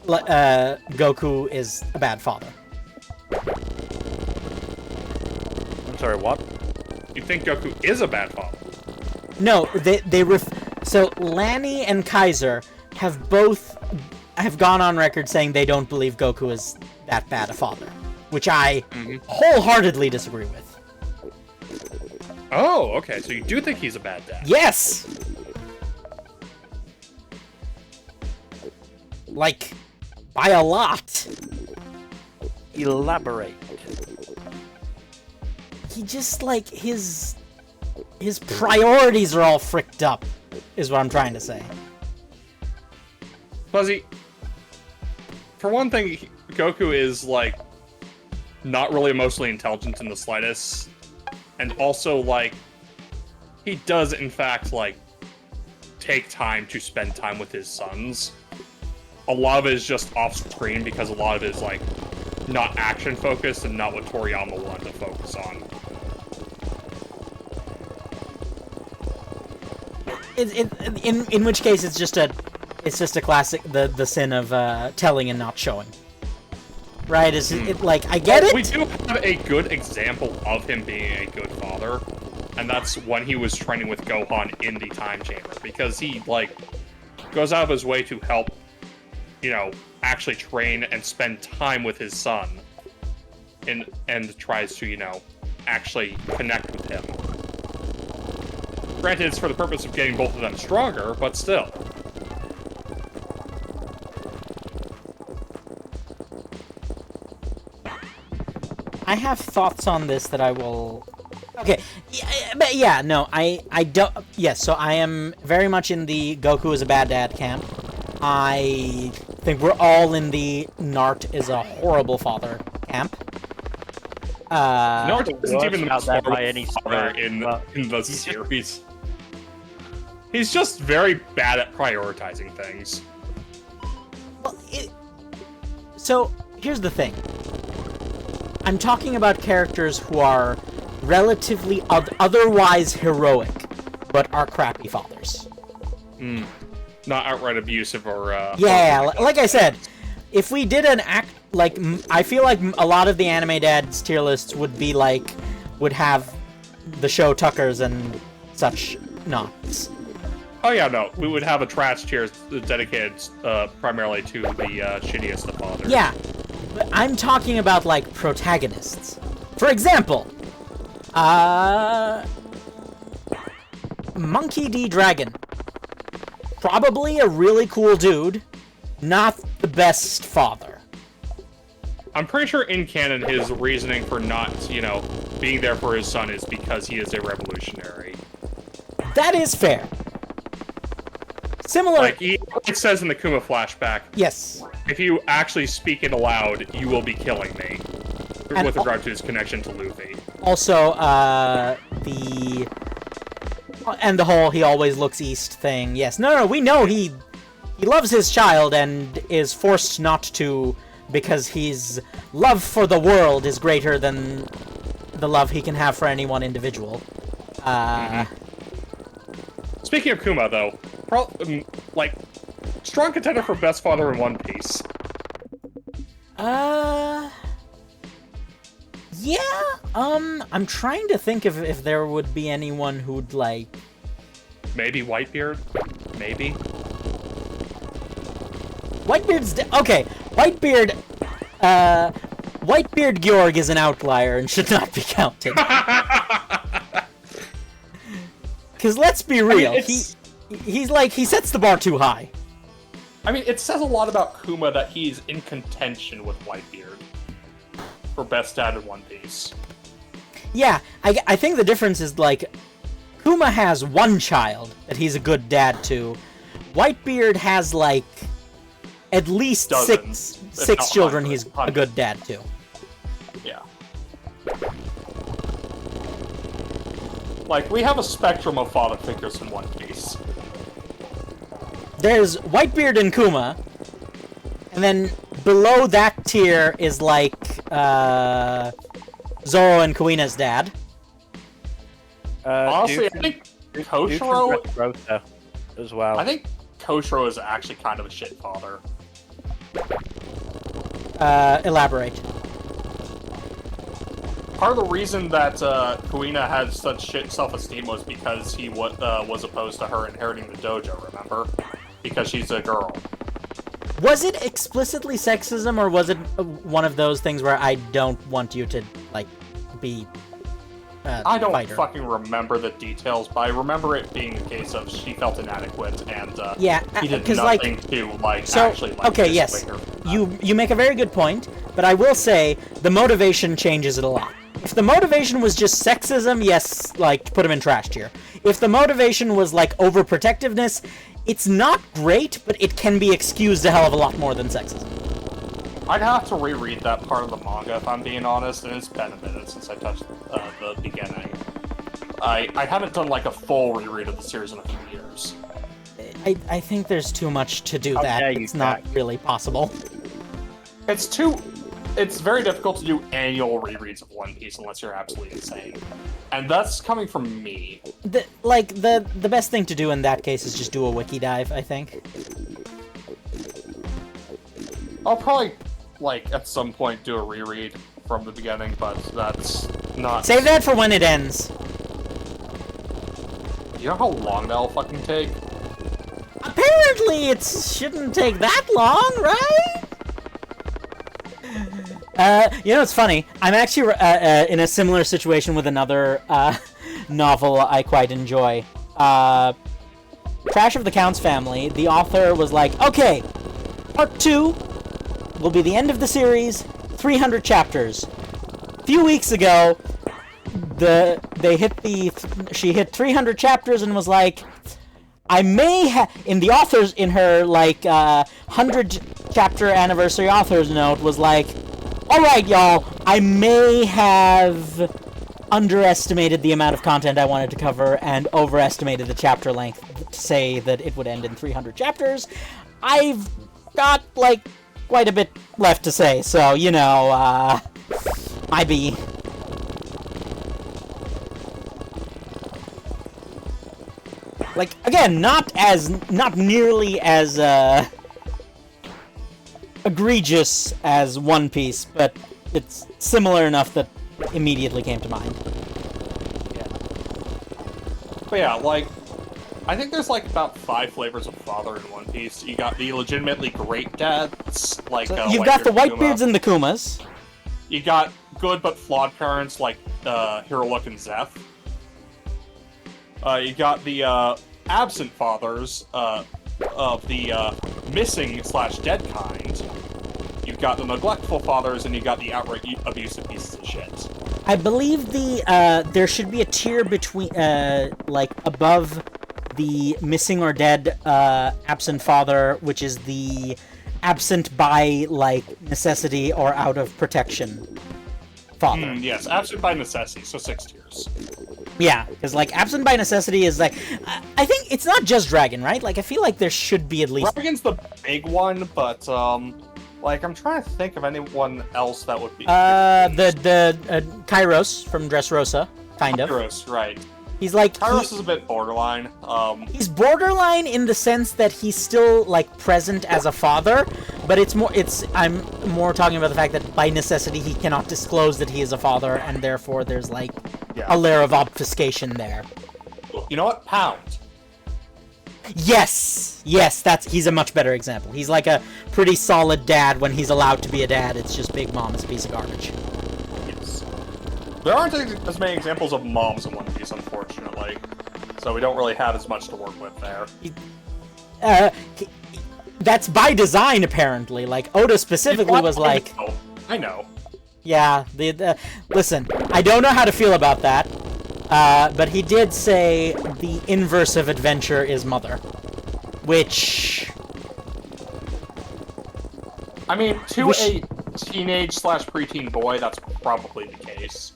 Goku is a bad father. I'm sorry, what? You think Goku is a bad father? No, so Lanny and Kaiser have both gone on record saying they don't believe Goku is that bad a father, which I wholeheartedly disagree with. Oh, okay. So you do think he's a bad dad? Yes. Like, by a lot. Elaborate. He just, like, his priorities are all fricked up, is what I'm trying to say. Fuzzy, for one thing, Goku is, like, not really emotionally intelligent in the slightest. And also, like, he does, in fact, like, take time to spend time with his sons. A lot of it is just off-screen because a lot of it is, like, not action-focused and not what Toriyama wanted to focus on. In which case, it's just a classic, the sin of telling and not showing. Right? Like, I get it. We do have a good example of him being a good father, and that's when he was training with Gohan in the time chamber, because he, like, goes out of his way to help, you know, actually train and spend time with his son, and tries to, you know, actually connect with him. Granted, it's for the purpose of getting both of them stronger, but still. I have thoughts on this that I will... Okay, but yeah, no, I don't... Yes, so I am very much in the Goku is a bad dad camp. I think we're all in the Nart is a horrible father camp. Nart isn't even the not most that by horrible any father stretch, in but the series. He's just very bad at prioritizing things. Well, so, here's the thing. I'm talking about characters who are relatively otherwise heroic, but are crappy fathers. Not outright abusive or, Yeah, like I said, if we did an act, like, I feel like a lot of the anime dads tier lists would be like, would have the show Tuckers and such nots. Oh yeah, no, we would have a trash tier dedicated primarily to the shittiest of fathers. Yeah, but I'm talking about, like, protagonists. For example, Monkey D. Dragon. Probably a really cool dude, not the best father. I'm pretty sure in canon his reasoning for not, you know, being there for his son is because he is a revolutionary. That is fair. Similar... Like, it says in the Kuma flashback, Yes. if you actually speak it aloud, you will be killing me. And with regard to his connection to Luffy. Also, and the whole he always looks east thing. Yes. No, we know he loves his child and is forced not to because his love for the world is greater than the love he can have for any one individual. Speaking of Kuma, though, like, strong contender for best father in One Piece. Yeah, I'm trying to think if there would be anyone who'd, like... Maybe Whitebeard? Maybe? Whitebeard's... Okay, Whitebeard... Whitebeard Georg is an outlier and should not be counted. Because let's be real, it's- he's like, he sets the bar too high. I mean, it says a lot about Kuma that he's in contention with Whitebeard for best dad in One Piece. Yeah, I think the difference is, like, Kuma has one child that he's a good dad to. Whitebeard has, like, at least Dozens, if six not children hundreds, he's a good dad to. Yeah. Like, we have a spectrum of father figures in One Piece. There's Whitebeard and Kuma, and then below that tier is, like, Zoro and Kuina's dad. Honestly, I think Koshiro... Dressrosa as well. I think Koshiro is actually kind of a shit father. Elaborate. Part of the reason that Kuina had such shit self-esteem was because he was opposed to her inheriting the dojo, remember? Because she's a girl. Was it explicitly sexism, or was it one of those things where I don't want you to, like, be I don't fighter? fucking remember the details, but I remember it being a case of she felt inadequate, and Yeah, he did 'cause, nothing like, to, like, so, actually, like, okay, yes, dissuade her from that. you make a very good point, but I will say the motivation changes it a lot. If the motivation was just sexism, yes, like, put him in trash tier. If the motivation was, like, overprotectiveness, it's not great, but it can be excused a hell of a lot more than sexism. I'd have to reread that part of the manga, if I'm being honest, and it's been a minute since I touched the beginning. I haven't done, like, a full reread of the series in a few years. I think there's too much to do How that. dare you, It's not Jack. really possible. It's very difficult to do annual rereads of One Piece unless you're absolutely insane. And that's coming from me. The best thing to do in that case is just do a wiki dive, I think. I'll probably, like, at some point do a reread from the beginning, but that's not... Save that for when it ends. You know how long that'll fucking take? Apparently it shouldn't take that long, right? You know, it's funny. I'm actually in a similar situation with another novel I quite enjoy. Trash of the Count's Family. The author was like, okay, part 2 will be the end of the series, 300 chapters. A few weeks ago, she hit 300 chapters and was like, I may have, in her, like, 100 chapter anniversary author's note was like, alright, y'all, I may have underestimated the amount of content I wanted to cover and overestimated the chapter length to say that it would end in 300 chapters. I've got, like, quite a bit left to say, so, you know, I be... Like, again, not nearly as, egregious as One Piece, but it's similar enough that immediately came to mind. But yeah, like, I think there's, like, about 5 flavors of father in One Piece. You got the legitimately great dads, like, So you've got the Whitebeard and Whitebeards Kuma. and the Kumas. You got good but flawed parents, like, Hirolik and Zeph. You got the, absent fathers, of the, missing/dead kind. You've got the neglectful fathers, and you've got the outright abusive pieces of shit. I believe there should be a tier between, like, above the missing or dead, absent father, which is the absent by, like, necessity or out of protection father. Yes, absent by necessity, so 6 tiers. Yeah, because, like, absent by necessity is, like... I think it's not just Dragon, right? Like, I feel like there should be at least... Dragon's the big one, but, like, I'm trying to think of anyone else that would be... Kairos from Dressrosa, kind of. Kairos, right. He's, like... Kairos is a bit borderline. He's borderline in the sense that he's still, like, present as a father, but I'm more talking about the fact that by necessity he cannot disclose that he is a father, and therefore there's, like, a layer of obfuscation there. You know what? Pound. Yes! Yes, he's a much better example. He's like a pretty solid dad when he's allowed to be a dad. It's just Big Mom is a piece of garbage. Yes. There aren't as many examples of moms in One Piece, unfortunately. so we don't really have as much to work with there. That's by design, apparently. Like, Oda specifically was like... I know. Yeah, listen, I don't know how to feel about that, but he did say the inverse of adventure is mother. Which... I mean, to a teenage/preteen boy, that's probably the case.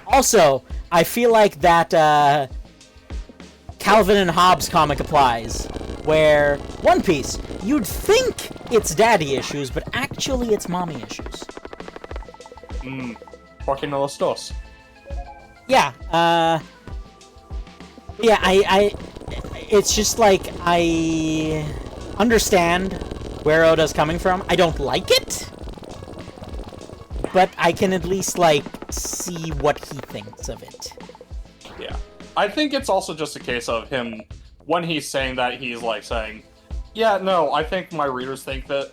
Also, I feel like that Calvin and Hobbes comic applies, where One Piece, you'd think it's daddy issues, but actually it's mommy issues. Porque no los dos. Yeah, yeah, I it's just like, I understand where Oda's coming from. I don't like it, but I can at least, like, see what he thinks of it. Yeah. I think it's also just a case of him, when he's saying that, he's, like, saying, yeah, no, I think my readers think that,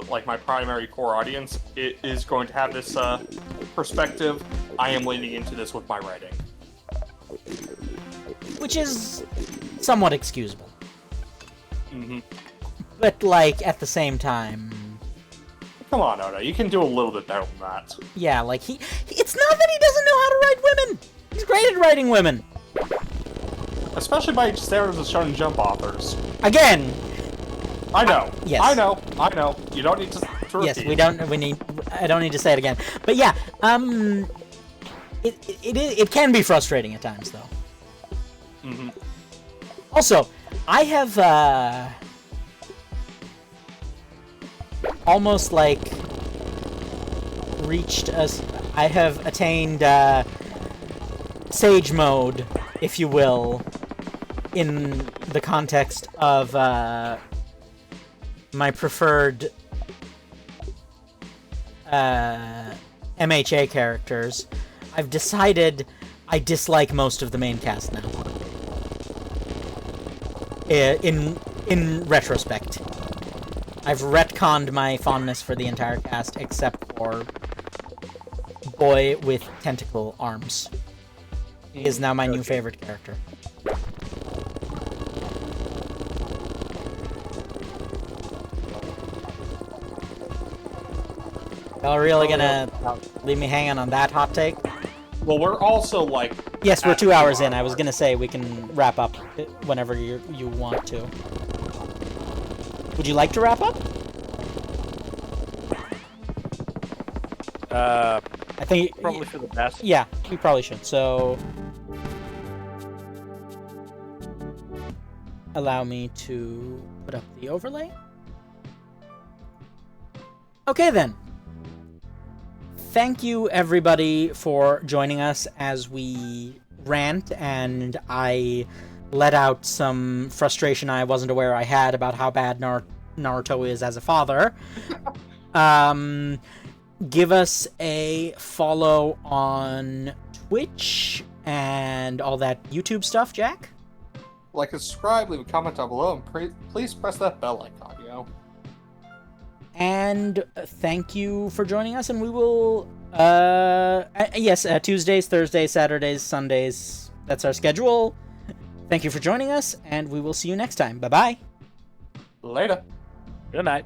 like, my primary core audience is going to have this, perspective. I am leaning into this with my writing. Which is somewhat excusable. Mm-hmm. But, like, at the same time... Come on, Oda, you can do a little bit better than that. Yeah, like, it's not that he doesn't know how to write women! He's great at writing women! Especially by standards of Shonen Jump authors. Again! I know. Yes. I know. You don't need to repeat. Yes, I don't need to say it again. But yeah, it can be frustrating at times, though. Mm-hmm. Also, I have, almost, like, I have attained, sage mode, if you will, in the context of, my preferred, MHA characters. I've decided I dislike most of the main cast now. In retrospect. I've retconned my fondness for the entire cast, except for Boy with tentacle arms. He is now my new favorite character. Y'all really gonna leave me hanging on that hot take? Well, we're also, like... Yes, we're 2 hours in. I was gonna say we can wrap up whenever you want to. Would you like to wrap up? I think... Probably for the best. Yeah, we probably should. So... allow me to put up the overlay. Okay, then. Thank you, everybody, for joining us as we rant, and I let out some frustration I wasn't aware I had about how bad Naruto is as a father. Give us a follow on Twitch and all that YouTube stuff, Jack. Like and subscribe, leave a comment down below, and please press that bell icon, you know? And thank you for joining us, and we will, Tuesdays, Thursdays, Saturdays, Sundays, that's our schedule. Thank you for joining us, and we will see you next time. Bye-bye. Later. Good night.